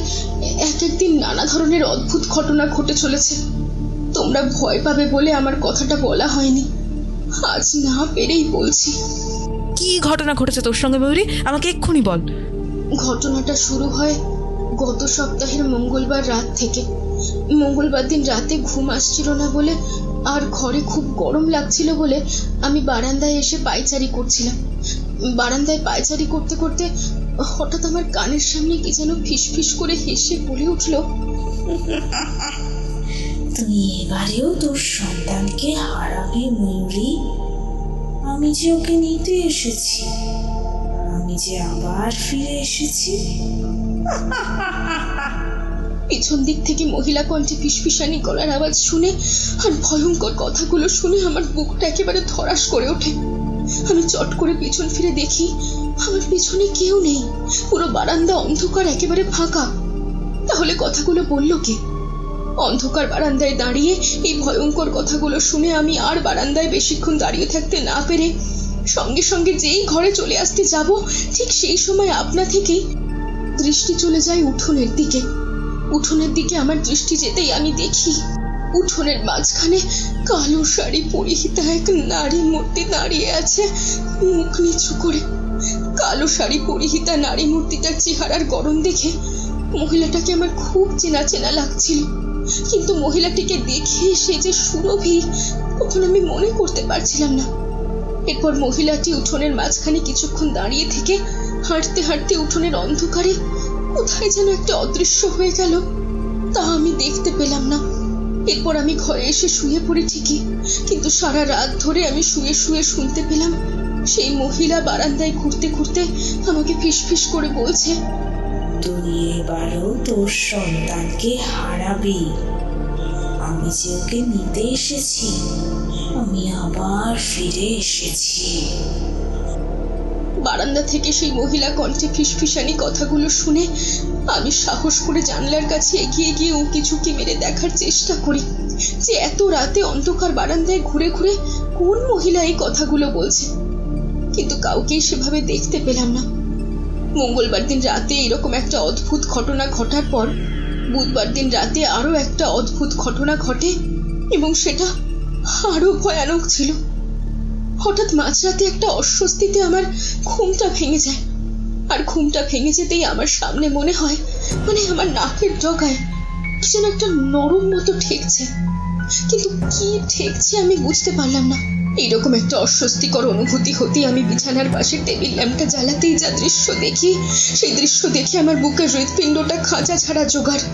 এক একদিন নানা ধরনের অদ্ভুত ঘটনা ঘটে চলেছে। তোমরা ভয় পাবে বলে আমার কথাটা বলা হয়নি, আজ না পেরেই বলছি। কি ঘটনা ঘটেছে তোর সঙ্গে ময়ূরী, আমাকে এক্ষুনি বল। ঘটনাটা শুরু হয় গত সপ্তাহের মঙ্গলবার রাত থেকে। মঙ্গলবার দিন রাতে ঘুম আসছিল না বলে আর ঘরে খুব গরম লাগছিল বলে আমি বারান্দায় এসে পায়চারি করছিলাম। বারান্দায় পায়চারি করতে করতে হঠাৎ আমার কানের সামনে কি যেন ফিসফিস করে হেসে বলে উঠল, তুই এবারেও তোর সন্তানকে হারাবি ময়ূরী। আমি যে ওকে নিতে এসেছি, আমি যে আবার ফিরে এসেছি। পিছন দিক থেকে মহিলা কণ্ঠে ফিসফিসানি গলার আওয়াজ শুনে আর ভয়ঙ্কর কথাগুলো শুনে আমার বুকটা একেবারে ধড়াস করে ওঠে। আমি চট করে পিছন ফিরে দেখি আমার পিছনে কেউ নেই, পুরো বারান্দা অন্ধকার, একেবারে ফাঁকা। তাহলে কথাগুলো বলল কে? অন্ধকার বারান্দায় দাঁড়িয়ে এই ভয়ঙ্কর কথাগুলো শুনে আমি আর বারান্দায় বেশিক্ষণ দাঁড়িয়ে থাকতে না পেরে সঙ্গে সঙ্গে যেই ঘরে চলে আসতে যাব, ঠিক সেই সময় আপনা থেকেই দৃষ্টি চলে যায় উঠোনের দিকে। উঠোনের দিকে আমার দৃষ্টি যেতেই আমি দেখি উঠোনের মাঝখানে কালো শাড়ি পরিহিতা এক নারী মূর্তি দাঁড়িয়ে আছে, মুখ নিচু করে। কালো শাড়ি পরিহিতা নারী মূর্তিটার চেহারার গড়ন দেখে মহিলাটাকে আমার খুব চেনা চেনা লাগছিল, কিন্তু মহিলাটিকে দেখে সে যে সুরভি তখন আমি মনে করতে পারছিলাম না। এরপর মহিলাটি উঠোনের মাঝখানে কিছুক্ষণ দাঁড়িয়ে থেকে হাঁটতে হাঁটতে উঠোনের অন্ধকারে কোথায় যেন একটা অদৃশ্য হয়ে গেল, তা আমি দেখতে পেলাম না। এরপর আমি ঘরে এসে শুয়ে পড়ি ঠিকই, কিন্তু সারা রাত ধরে আমি শুয়ে শুয়ে শুনতে পেলাম সেই মহিলা বারান্দায় ঘুরতে ঘুরতে আমাকে ফিসফিস করে বলছে, তুই এবারও তোর সন্তানকে হারাবি। আমি যে ওকে নিতে এসেছি, আমি আবার ফিরে এসেছি। বারান্দা থেকে সেই মহিলা কণ্ঠে ফিসফিসানি কথাগুলো শুনে আমি সাহস করে জানলার কাছে এগিয়ে গিয়ে উঁকি ঝুঁকি মেরে দেখার চেষ্টা করি যে এত রাতে অন্ধকার বারান্দায় ঘুরে ঘুরে কোন মহিলা এই কথাগুলো বলছে, কিন্তু কাউকেই সেভাবে দেখতে পেলাম না। মঙ্গলবার দিন রাতে এরকম একটা অদ্ভুত ঘটনা ঘটার পর বুধবার দিন রাতে আরো একটা অদ্ভুত ঘটনা ঘটে, এবং সেটা আরো ভয়ানক ছিল। হঠাৎ মাঝরাতে একটা অস্বস্তিতে আমার ঘুমটা ভেঙে যায়, আর ঘুমটা ভেঙে যেতেই আমার সামনে মনে হয় আমার নাকের ডগায় কি যেন একটা নরম মতো ঠেকছে, কিন্তু কি ঠেকছে আমি বুঝতে পারলাম না। এইরকম একটা অস্বস্তিকর অনুভূতি হতেই আমি বিছানার পাশে টেবিল ল্যাম্পটা জ্বালাতেই যা দৃশ্য দেখি, সেই দৃশ্য দেখে আমার বুকের হৃৎপিণ্ডটা খাঁচা ছাড়া জোগাড়।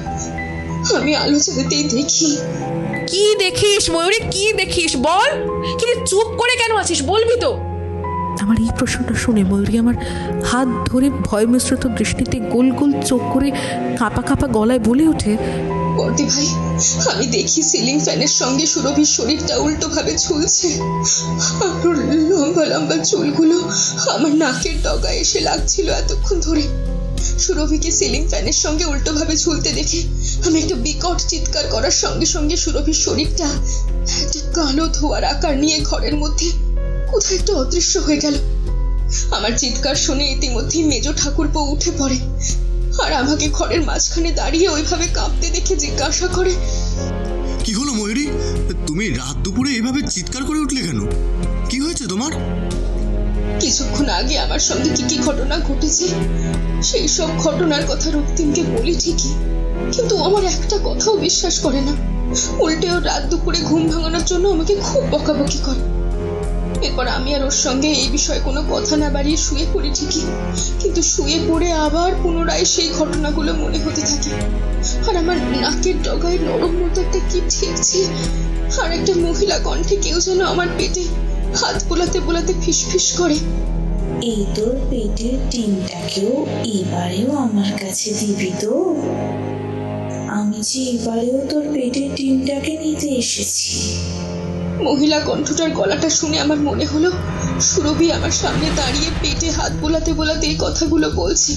আমি আলো জ্বালাতেই দেখি। কি দেখিস ময়ূরী, কি দেখিস বল? কিন্তু চুপ করে কেন আছিস, বলবি তো? আমার এই প্রশ্নটা শুনে ময়ূরী আমার হাত ধরে ভয় মিশ্রিত দৃষ্টিতে গোল গোল চোখ করে কাঁপা কাঁপা গলায় বলে ওঠে, বর্দি ভাই, আমি দেখি সিলিং ফ্যানের সঙ্গে সুরভির শরীরটা উল্টো ভাবে ঝুলছে, আর লম্বা লম্বা চুলগুলো আমার নাকের ডগায় এসে লাগছিল এতক্ষণ ধরে। সুরভিকে সিলিং ফ্যানের সঙ্গে উল্টো ভাবে ঝুলতে দেখে আমি একটা বিকট চিৎকার করার সঙ্গে সঙ্গে সুরভির শরীরটা একটা কালো ধোয়ার আকার নিয়ে ঘরের মধ্যে কোথায় একটা অদৃশ্য হয়ে গেল। আমার চিৎকার শুনে ইতিমধ্যেই মেজ ঠাকুরপো উঠে পড়ে আর আমাকে ঘরের মাঝখানে দাঁড়িয়ে ওইভাবে কাঁপতে দেখে জিজ্ঞাসা করে, কি হলো ময়ূরী, তুমি রাত দুপুরে এভাবে চিৎকার করে উঠলে কেন? কি হয়েছে তোমার? কিছুক্ষণ আগে আমার সঙ্গে কি কি ঘটনা ঘটেছে সেই সব ঘটনার কথা রক্তিমকে বলি ঠিকই, কিন্তু আমার একটা কথাও বিশ্বাস করে না। উল্টেও রাত দুপুরে ঘুম ভাঙানোর জন্য আমাকে খুব বকাবকি করে। এরপর আমি আর ওর সঙ্গে এই বিষয়ে কোনো কথা না বাড়িয়ে শুয়ে পড়ি ঠিকই, কিন্তু শুয়ে পড়ে আবার পুনরায় সেই ঘটনাগুলো মনে হতে থাকে। আর আমার নাকের ডগায় নরম মতো একটা কি ঠেকছে, আর একটা মহিলা কণ্ঠে কেউ যেন আমার পেটে হাত বোলাতে বোলাতে ফিসফিস করে, এই তোর পেটের ডিমটাকেও এবারেও আমার কাছে দিবি তো? আমি যে এবারেও তোর পেটের ডিমটাকে নিতে এসেছি। মহিলা কণ্ঠটার গলাটা শুনে আমার মনে হলো সুরভি আমার সামনে দাঁড়িয়ে পেটে হাত বোলাতে বোলাতে এই কথাগুলো বলছে।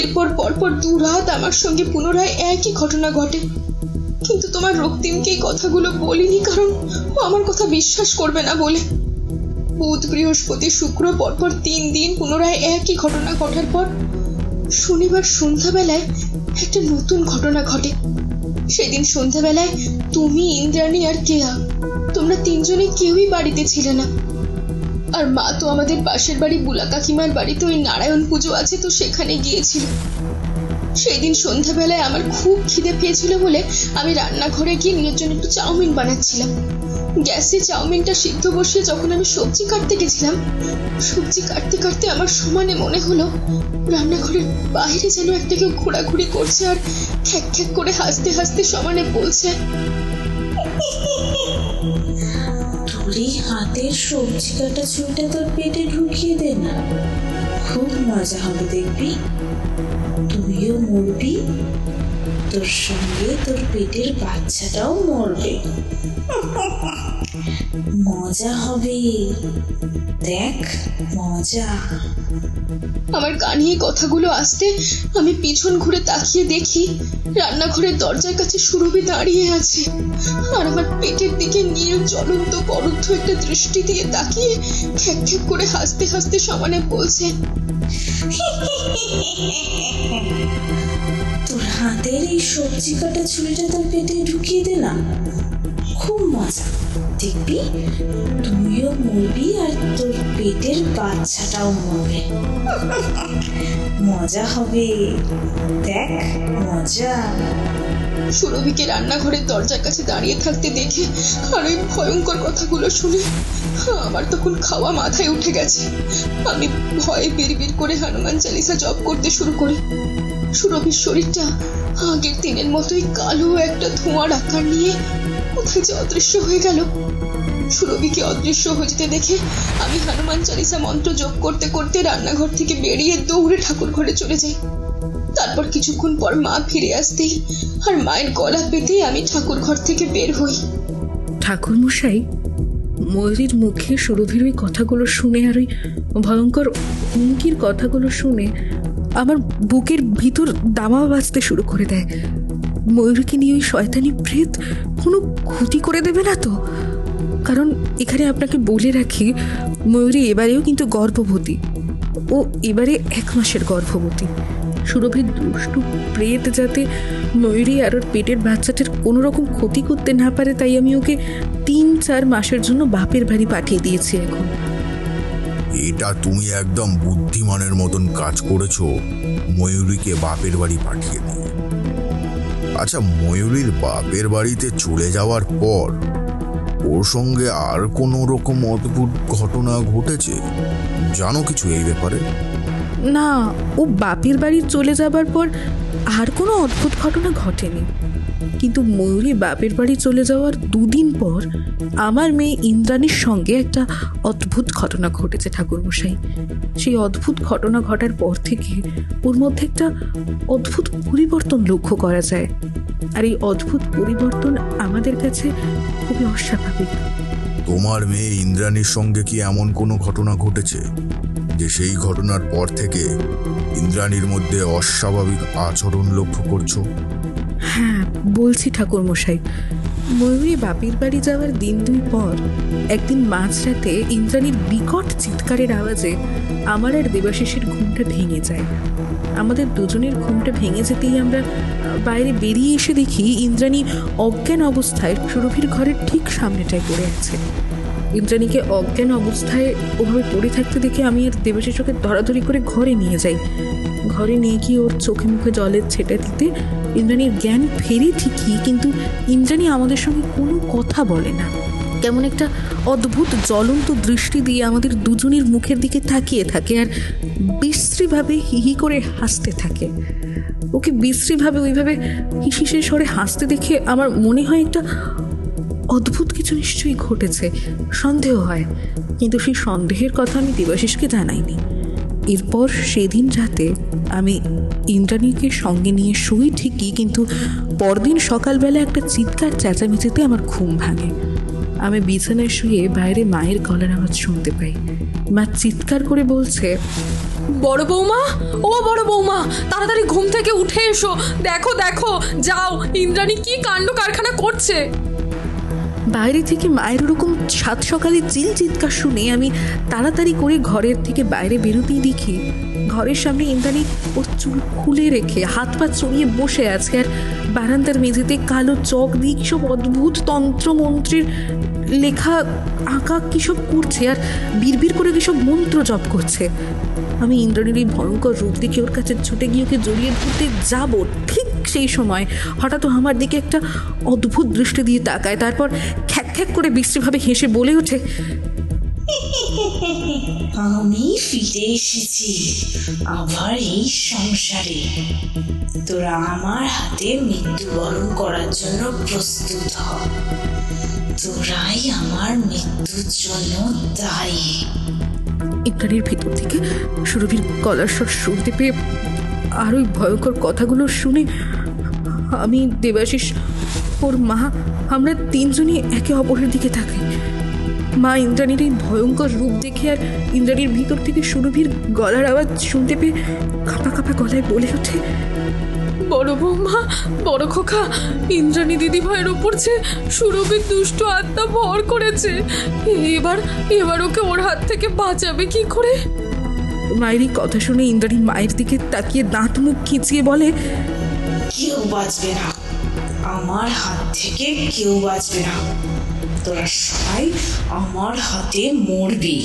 এরপর পরপর 2 রাত আমার সঙ্গে পুনরায় একই ঘটনা ঘটে, কিন্তু তোমার রক্তিমকে এই কথাগুলো বলিনি, কারণ ও আমার কথা বিশ্বাস করবে না বলে। বুধ, বৃহস্পতি, শুক্র পরপর 3 দিন পুনরায় একই ঘটনা ঘটার পর শনিবার সন্ধ্যাবেলায় একটা নতুন ঘটনা ঘটে। সেদিন সন্ধ্যাবেলায় তুমি, ইন্দ্রাণী আর কেয়া, তোমরা 3 জনে কেউই বাড়িতে ছিলে না। আর মা তো আমাদের পাশের বাড়ি বুলা কাকিমার বাড়িতে ওই নারায়ণ পুজো আছে, তো সেখানে গিয়েছিল। সেই দিন সন্ধ্যাবেলায় আমার খুব খিদে পেয়েছিল বলে আমি রান্নাঘরে গিয়ে নিজের জন্য একটু চাউমিন বানাচ্ছিলাম। গ্যাসে চাউমিনটা সিদ্ধ বসিয়ে যখন আমি সবজি কাটতে গেছিলাম, সবজি কাটতে কাটতে আমার সমানে মনে হলো রান্নাঘরের বাইরে যেন একটা কেউ ঘোরাঘুরি করছে আর খ্যাক খ্যাক করে হাসতে হাসতে সমানে বলছে, তোর এই হাতের সবজি কাটা ছুরিটা তোর পেটে ঢুকিয়ে দে না, খুব মজা হবে দেখবি। তুইও মরবি, তোর সঙ্গে তোর পেটের বাচ্চাটাও মরবে। মজা হবে, দেখ মজা। আমার কানে এই কথাগুলো আসতে আমি পিছন ঘুরে তাকিয়ে দেখি রান্নাঘরের দরজার কাছে সুরভি দাঁড়িয়ে আছে, আর আমার পেটের দিকে নীল জ্বলন্ত করুদ্ধ একটা দৃষ্টি দিয়ে তাকিয়ে খ্যাক খ্যাক করে হাসতে হাসতে সমানে বলছে, তোর হাতের এই সবজি কাটা ছুরিটা তোর পেটে ঢুকিয়ে দে না, খুব মজা দেখবি। তুইও মরবি আর তোর পেটের বাচ্চাটাও মরবে। মজা হবে, দেখ মজা। সুরভিকে রান্নাঘরের দরজার কাছে দাঁড়িয়ে থাকতে দেখে আর ওই ভয়ঙ্কর কথাগুলো শুনে আমার তখন খাওয়া মাথায় উঠে গেছে। আমি ভয়ে বিড়বিড় করে হনুমান চালিসা জপ করতে শুরু করি। সুরভির শরীরটা আগের দিনের মতোই কালো একটা ধোঁয়ার আকার নিয়ে কোথায় যে অদৃশ্য হয়ে গেল। সুরভিকে অদৃশ্য হয়ে যেতে দেখে আমি হনুমান চালিসা মন্ত্র জপ করতে করতে রান্নাঘর থেকে বেরিয়ে দৌড়ে ঠাকুর ঘরে চলে যাই। তারপর কিছুক্ষণ পর মা ফিরে আসতেই আর মায়ের গলা পেতেই আমি ঠাকুর ঘর থেকে বের হই। ঠাকুর মশাই, ময়ূরীর মুখে সুরভির ওই কথাগুলো শুনে আর ওই ভয়ঙ্কর হুমকির কথাগুলো শুনে আমার বুকের ভিতর দামা বাজতে শুরু করে দেয়। ময়ূরীকে নিয়ে ওই শয়তানি প্রেত কোনো ক্ষতি করে দেবে না তো? কারণ এখানে আপনাকে বলে রাখি, ময়ূরী এবারেও কিন্তু গর্ভবতী। ও এবারে 1 মাসের গর্ভবতী। সুরভির দুষ্টু প্রেত যাতে ময়ূরী আর ওর পেটের বাচ্চাটার কোনো রকম ক্ষতি করতে না পারে, তাই আমি ওকে 3-4 মাসের জন্য বাপের বাড়ি পাঠিয়ে দিয়েছি। এখন এটা তুমি একদম বুদ্ধিমানের মতন কাজ করেছো, ময়ূরীকে বাপের বাড়ি পাঠিয়ে দিয়ে। আচ্ছা, ময়ূরীর বাপের বাড়িতে চলে যাওয়ার পর ওর সঙ্গে আর কোনো রকম অদ্ভুত ঘটনা ঘটেছে? জানো কিছু এই ব্যাপারে? না, ও বাপের বাড়ি চলে যাবার পর আর কোনো অদ্ভুত ঘটনা ঘটেনি। কিন্তু ময়ূরী বাপের বাড়ি চলে যাওয়ার 2 দিন পর আমার মেয়ে ইন্দ্রাণীর সঙ্গে একটা অদ্ভুত ঘটনা ঘটেছে ঠাকুরমশাই। সেই অদ্ভুত ঘটনা ঘটার পর থেকে ওর মধ্যে একটা অদ্ভুত পরিবর্তন লক্ষ্য করা যায়। আর এই অদ্ভুত পরিবর্তন আমাদের কাছে খুবই অস্বাভাবিক। তোমার মেয়ে ইন্দ্রাণীর সঙ্গে কি এমন কোনো ঘটনা ঘটেছে যে সেই ঘটনার পর থেকে ইন্দ্রাণীর মধ্যে অস্বাভাবিক আচরণ লক্ষ্য করছো? হ্যাঁ, বলছি ঠাকুরমশাই। ময়ূরী বাপের বাড়ি যাওয়ার 1-2 পর একদিন মাঝরাতে ইন্দ্রাণীর বিকট চিৎকারের আওয়াজে আমার আর দেবাশিসের ঘুমটা ভেঙে যায়। আমাদের দুজনের ঘুমটা ভেঙে যেতেই আমরা বাইরে বেরিয়ে এসে দেখি ইন্দ্রাণী অজ্ঞান অবস্থায় সুরভির ঘরের ঠিক সামনেটায় পড়ে আছে। ইন্দ্রাণীকে অজ্ঞান অবস্থায় ওভাবে পড়ে থাকতে দেখে আমি আর দেবাশিস ওকে ধরাধরি করে ঘরে নিয়ে যাই। ঘরে নিয়ে গিয়ে ওর চোখে মুখে জলের ছেটা দিতে ইন্দ্রাণীর জ্ঞান ফেরে ঠিকই, কিন্তু ইন্দ্রাণী আমাদের সঙ্গে কোনো কথা বলে না। কেমন একটা অদ্ভুত জ্বলন্ত দৃষ্টি দিয়ে আমাদের দুজনের মুখের দিকে তাকিয়ে থাকে আর বিশ্রীভাবে হিহি করে হাসতে থাকে। ওকে বিশ্রীভাবে ওইভাবে হিসিসের স্বরে হাসতে দেখে আমার মনে হয় একটা অদ্ভুত কিছু নিশ্চয়ই ঘটেছে, সন্দেহ হয়। কিন্তু সেই সন্দেহের কথা আমি দেবাশিসকে জানাইনি। এরপর সেদিন রাতে আমি ইন্দ্রাণীকে সঙ্গে নিয়ে শুই ঠিকই, কিন্তু পরদিন সকালবেলা একটা চিৎকার চেঁচামেচিতে আমার ঘুম ভাঙে। আমি বিছানায় শুয়ে বাইরে মায়ের গলার আওয়াজ শুনতে পাই। মা চিৎকার করে বলছে, বড় বৌমা, ও বড় বৌমা, তাড়াতাড়ি ঘুম থেকে উঠে এসো, দেখো দেখো, যাও, ইন্দ্রাণী কি কাণ্ড কারখানা করছে। বাইরে থেকে মায়ের ওরকম সাত সকালে চিৎকার শুনে আমি তাড়াতাড়ি করে ঘরের থেকে বাইরে বেরোতেই দেখি ঘরের সামনে ইন্দ্রাণী ওর চুল খুলে রেখে হাত পা চড়িয়ে বসে আছে, আর বারান্দার মেঝেতে কালো চক দিয়ে কিসব অদ্ভুত তন্ত্রমন্ত্রের লেখা আঁকা কিসব করছে আর বিড়বিড় করে কিসব মন্ত্র জপ করছে। আমি ইন্দ্রাণীর এই ভয়ঙ্কর রূপ দেখে ওর কাছে ছুটে গিয়ে ওকে জড়িয়ে ধরতে যাব, ঠিক সেই সময় হঠাৎ আমার দিকে একটা অদ্ভুত দৃষ্টি দিয়ে তাকায়, তারপর খ্যাক খ্যাক করে বিশ্রীভাবে হেসে বলে ওঠে, আমি ফিরে এসেছি আবার এই সংসারে। তোরা আমার হাতে মৃত্যুবরণ করার জন্য প্রস্তুত হ। তোরাই আমার মৃত্যুর জন্য দায়ী। ইন্দ্রাণীর ভিতর থেকে সুরভির গলার স্বর শুনতে পেয়ে আর ওই ভয়ঙ্কর কথাগুলো শুনে আমি, দেবাশিস, ওর মা, আমরা তিনজনই একে অপরের দিকে তাকাই। মা ইন্দ্রাণীর এই ভয়ঙ্কর রূপ দেখে আর ইন্দ্রাণীর ভিতর থেকে সুরভির গলার আওয়াজ শুনতে পেয়ে কাঁপা কাঁপা গলায় বলে ওঠে, বড় বৌমা, বড় খোকা, ইন্দ্রাণী দিদি ভাইয়ের ওপর যে সুরভির দুষ্ট আত্মা ভর করেছে। এবার ওকে ওর হাত থেকে বাঁচাবে কি করে? মায়ের এই কথা শুনে ইন্দ্রাণী মায়ের দিকে তাকিয়ে দাঁত মুখ খিচিয়ে বলে, কেউ বাঁচবে না, আমার হাত থেকে কেউ বাঁচবে না। তোরা সবাই আমার হাতে মরবি।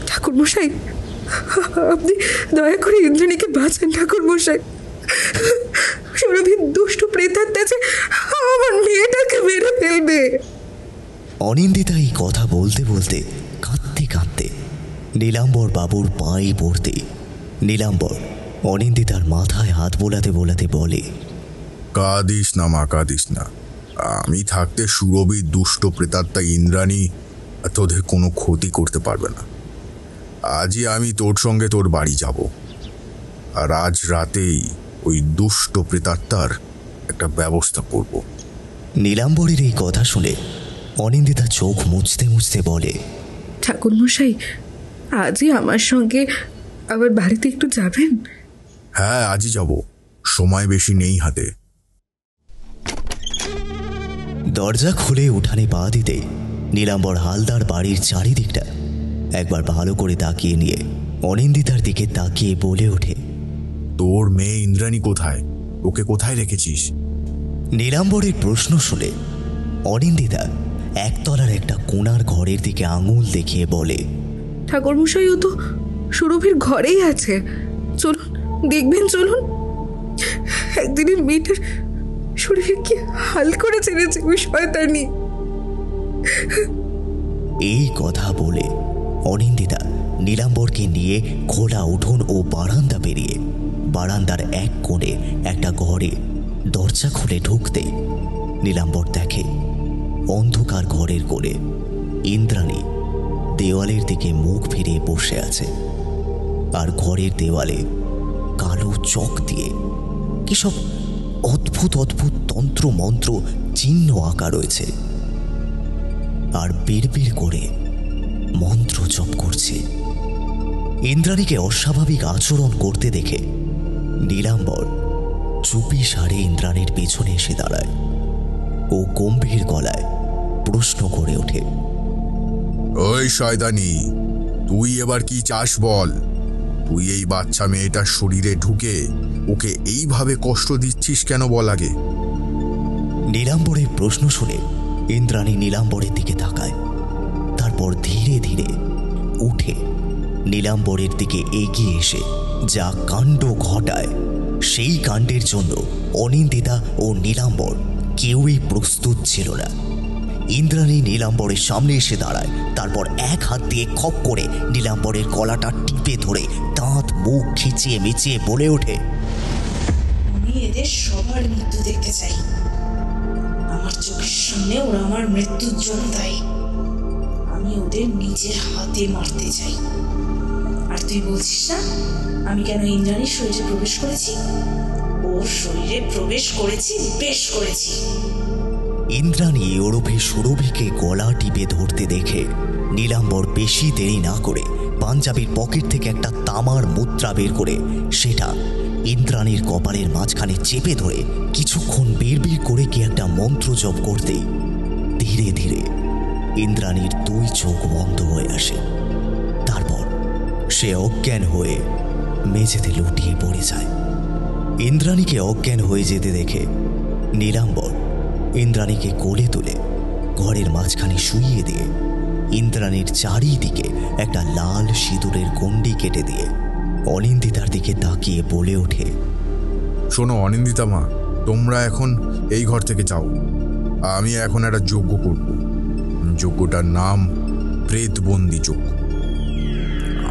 ঠাকুরমশাই, আপনি দয়া করে ইন্দ্রাণীকে বাঁচান ঠাকুরমশাই। সুরভির দুষ্ট প্রেতাত্মা যে আমার মেয়েটাকে মেরে ফেলবে। অনিন্দিতা এই কথা বলতে বলতে কাঁদতে কাঁদতে নীলাম্বর বাবুর পায়ে পড়তে নীলাম্বর অনিন্দিতার মাথায় হাত বোলাতে বোলাতে বলে, কাঁদিস না মা, কাঁদিস না। আমি থাকতে সুরভির দুষ্ট প্রেতাত্মা ইন্দ্রাণী তোদের কোনো ক্ষতি করতে পারবে না। আজই আমি তোর সঙ্গে তোর বাড়ি যাব, আর আজ রাতেই ওই দুষ্ট প্রেতাত্মার একটা ব্যবস্থা করব। নীলাম্বরের এই কথা শুনে অনিন্দিতা চোখ মুছতে মুছতে বলে, ঠাকুরমশাই, আজই আমার সঙ্গে আবার বাড়িতে একটু যাবেন? হ্যাঁ, আজই যাব, সময় বেশি নেই হাতে। দরজা খুলে উঠানে পা দিতে নীলাম্বর হালদার বাড়ির চারিদিকটা একবার ভালো করে তাকিয়ে নিয়ে অনিন্দিতার দিকে তাকিয়ে বলে ওঠে, তোর মেয়ে ইন্দ্রাণী কোথায়? ওকে কোথায় রেখেছিস? নীলাম্বরের প্রশ্ন শুনে অনিন্দিতা একতলার একটা কোণার ঘরের দিকে আঙুল দেখিয়ে বলে, ঠাকুরমশাই, ও তো সুরভির ঘরেই আছে। চলুন, দেখবেন, চলুন। একদিনের মেয়েটার শরীর কি হাল করে ছেড়েছে ওই শয়তানি। এই কথা বলে অনিন্দিতা নীলাম্বরকে নিয়ে খোলা উঠোন ও বারান্দা পেরিয়ে বারান্দার এক কোণে একটা ঘরে দরজা খুলে ঢুকতে নীলাম্বর দেখে অন্ধকার ঘরের কোণে ইন্দ্রাণী দেওয়ালের দিকে মুখ ফিরিয়ে বসে আছে, আর ঘরের দেওয়ালে কালো চক দিয়ে কিসব অদ্ভুত অদ্ভুত তন্ত্র মন্ত্র চিহ্ন আঁকা রয়েছে, আর বিড়বিড় করে মন্ত্র জপ করছে। ইন্দ্রাণীকে অস্বাভাবিক আচরণ করতে দেখে নীলাম্বর চুপি সারে ইন্দ্রাণীর পেছনে এসে দাঁড়ায় ও গম্ভীর গলায় প্রশ্ন করে ওঠে, ওই শয়তানি, তুই এবার কি চাস বল? তুই এই বাচ্চা মেয়েটার শরীরে ঢুকে ওকে এইভাবে কষ্ট দিচ্ছিস কেন বল আগে? নীলাম্বরের প্রশ্ন শুনে ইন্দ্রাণী নীলাম্বরের দিকে তাকায়। তারপর ধীরে ধীরে উঠে নীলাম্বরের দিকে এগিয়ে এসে যা কাণ্ড ঘটায়, সেই কাণ্ডের জন্য অনিন্দিতা ও নীলাম্বর কেউই প্রস্তুত ছিল না। ইন্দ্রাণী নীলাম্বরের সামনে এসে দাঁড়ায়। তারপর এক হাত দিয়ে খপ করে নীলাম্বরের গলাটা টিপে ধরে দাঁত মুখ খিচিয়ে মিচিয়ে বলে ওঠে, আমি এদের সবার মৃত্যু দেখতে চাই। আমার চোখের সামনে ওরা আমার মৃত্যুর জন্য দায়ী। আমি ওদের নিজের হাতে মারতে চাই। আর তুই বলছিস না আমি কেন ইন্দ্রাণীর শরীরে প্রবেশ করেছি? ওর শরীরে প্রবেশ করেছি, বেশ করেছি। ইন্দ্রাণী ওরফে সুরভিকে গলা টিপে ধরতে দেখে নীলাম্বর বেশি দেরি না করে পাঞ্জাবির পকেট থেকে একটা তামার মুদ্রা বের করে সেটা ইন্দ্রাণীর কপালের মাঝখানে চেপে ধরে কিছুক্ষণ বিড়বিড় করে কি একটা মন্ত্র জপ করতেই ধীরে ধীরে ইন্দ্রাণীর দুই চোখ বন্ধ হয়ে আসে। তারপর সে অজ্ঞান হয়ে মেঝেতে লুটিয়ে পড়ে যায়। ইন্দ্রাণীকে অজ্ঞান হয়ে যেতে দেখে নীলাম্বর ইন্দ্রাণীকে কোলে তুলে ঘরের মাঝখানে শুইয়ে দিয়ে ইন্দ্রাণীর চারিদিকে একটা লাল সিঁদুরের গণ্ডি কেটে দিয়ে অনিন্দিতার দিকে তাকিয়ে বলে ওঠে, শোনো অনিন্দিতা মা, তোমরা এখন এই ঘর থেকে যাও। আমি এখন একটা যজ্ঞ করব। যজ্ঞটার নাম প্রেতবন্দি যজ্ঞ।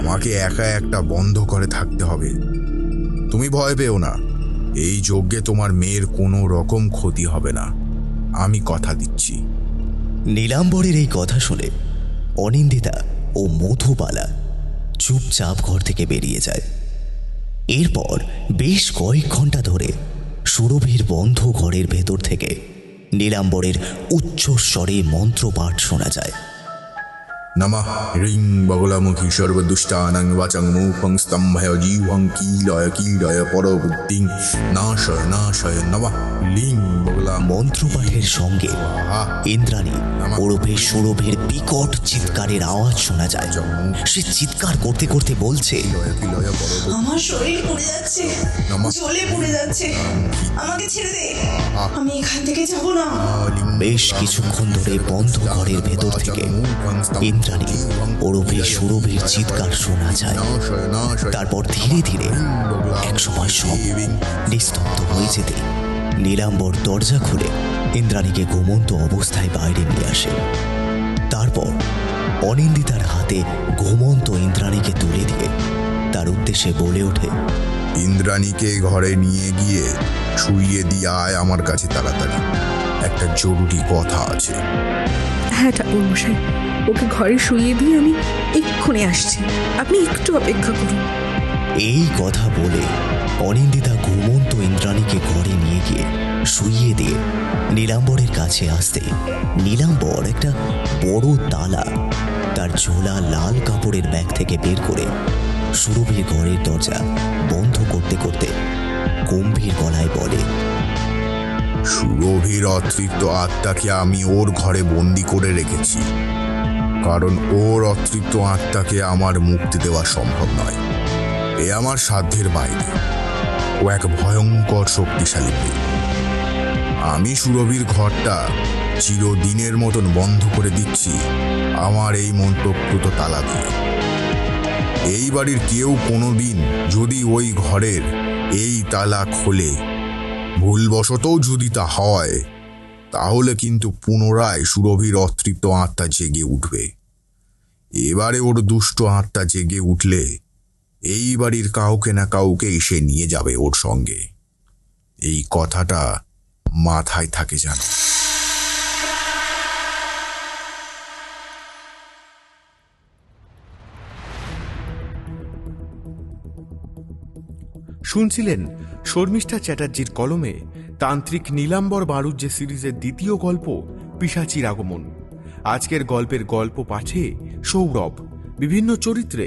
আমাকে একা একটা বন্ধ করে থাকতে হবে। তুমি ভয় পেও না, এই যজ্ঞে তোমার মেয়ের কোনো রকম ক্ষতি হবে না, আমি কথা দিচ্ছি। নীলাম্বরের এই কথা শুনে অনিন্দিতা ও মধুবালা চুপচাপ ঘর থেকে বেরিয়ে যায়। এরপর বেশ কয়েক ঘন্টা ধরে সুরভির বন্ধ ঘরের ভেতর থেকে নীলাম্বরের উচ্চস্বরে মন্ত্রপাঠ শোনা যায়। নমঃ হ্রিং বগলামুখী সর্বদুষ্টানাং বাচং মুখং স্তম্ভয় জীবং কীলয় কীলয় পরবুদ্ধিং নাশয় নাশয় নমঃ লিং বগলা। মন্ত্রপাঠের সঙ্গে ইন্দ্রাণী ওরফে সুরভির বিকট চিৎকারের আওয়াজ শোনা যায়। সে চিৎকার করতে করতে বলছে, আমার শরীর পুড়ে যাচ্ছে, জ্বলে পুড়ে যাচ্ছে, আমাকে ছেড়ে দে, আমি এখান থেকে যাব না। বেশ কিছুক্ষণ ধরে বন্ধ ঘরের ভেতর থেকে ইন্দ্রাণী ওরফে সুরভির চিৎকার শোনা যায়। তারপর ধীরে ধীরে একসময় সব নিস্তব্ধ হয়ে যেতে নীলাম্বর দরজা খুলে ইন্দ্রাণীকে ঘুমন্ত অবস্থায় বাইরে নিয়ে আসে। তারপর অনিন্দিতার হাতে ঘুমন্ত ইন্দ্রাণীকে তুলে দিয়ে তার উদ্দেশ্যে বলে ওঠে, ইন্দ্রাণীকে ঘরে নিয়ে গিয়ে শুইয়ে দিয়ে আয় আমার কাছে তাড়াতাড়ি, একটা জরুরি কথা আছে। হ্যাঁ ঠাকুরমশাই, ওকে ঘরে শুইয়ে দিয়ে আমি এক্ষুনি আসছি, আপনি একটু অপেক্ষা করুন। এই কথা বলে অনিন্দিতা ঘুমন্ত ইন্দ্রাণীকে ঘরে নিয়ে গিয়ে শুইয়ে দিয়ে নীলাম্বরের কাছে আসতে নীলাম্বর একটা বড় তালা তার ঝোলা লাল কাপড়ের ব্যাগ থেকে বের করে সুরভির ঘরের দরজা বন্ধ করতে করতে গম্ভীর গলায় বলে, সুরভির অতৃপ্ত আত্মাকে আমি ওর ঘরে বন্দি করে রেখেছি, কারণ ওর অতৃপ্ত আত্মাকে আমার মুক্তি দেওয়া সম্ভব নয়। এ আমার সাধ্যের বাইরে। ও এক ভয়ঙ্কর শক্তিশালী মেয়ে। আমি সুরভির ঘরটা চিরদিনের মতন বন্ধ করে দিচ্ছি আমার এই মন্ত্রপ্রুত তালা দিয়ে। এই বাড়ির কেউ কোনোদিন যদি ওই ঘরের এই তালা খোলে, ভুলবশতও যদি তা হয়, তাহলে কিন্তু পুনরায় সুরভির অতৃপ্ত আত্মা জেগে উঠবে। এবারে ওর দুষ্ট আত্মা জেগে উঠলে এই বাড়ির কাউকে না কাউকে এসে নিয়ে যাবে ওর সঙ্গে। এই কথাটা মাথায় থাকে যেন। শুনছিলেন শর্মিষ্ঠা চ্যাটার্জির কলমে তান্ত্রিক নীলাম্বর বাড়ুজ্যে সিরিজের দ্বিতীয় গল্প পিশাচির আগমন। আজকের গল্পের গল্প পাঠে সৌরভ, বিভিন্ন চরিত্রে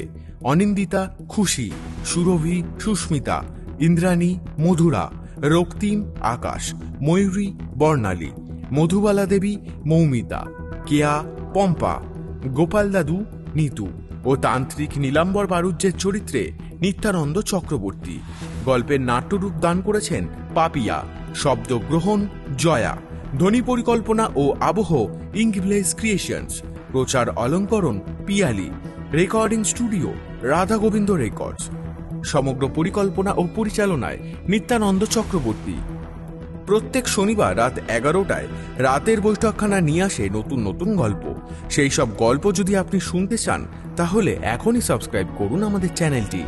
অনিন্দিতা, খুশি, সুরভি, সুস্মিতা, ইন্দ্রাণী, মধুরা, রক্তিম, আকাশ, ময়ূরী, বর্ণালী, মধুবালা দেবী, মৌমিতা, কেয়া, পম্পা, গোপাল দাদু, নিতু ও তান্ত্রিক নীলাম্বর বাড়ুজ্যের চরিত্রে নিত্যানন্দ চক্রবর্তী। গল্পের নাট্যরূপ দান করেছেন পাপিয়া। শব্দগ্রহণ জয়া। ধ্বনি পরিকল্পনা ও আবহ ইংলিশ ক্রিয়েশনস। প্রচার অলঙ্করণ Piyali. Recording studio Radha Gobinda records. সমগ্র পরিকল্পনা ও পরিচালনায় নিত্যানন্দ চক্রবর্তী। প্রত্যেক শনিবার রাত 11টায় রাতের বৈঠকখানা নিয়ে আসে নতুন নতুন গল্প। সেই সব গল্প যদি আপনি শুনতে চান তাহলে এখনই সাবস্ক্রাইব করুন আমাদের চ্যানেলটি।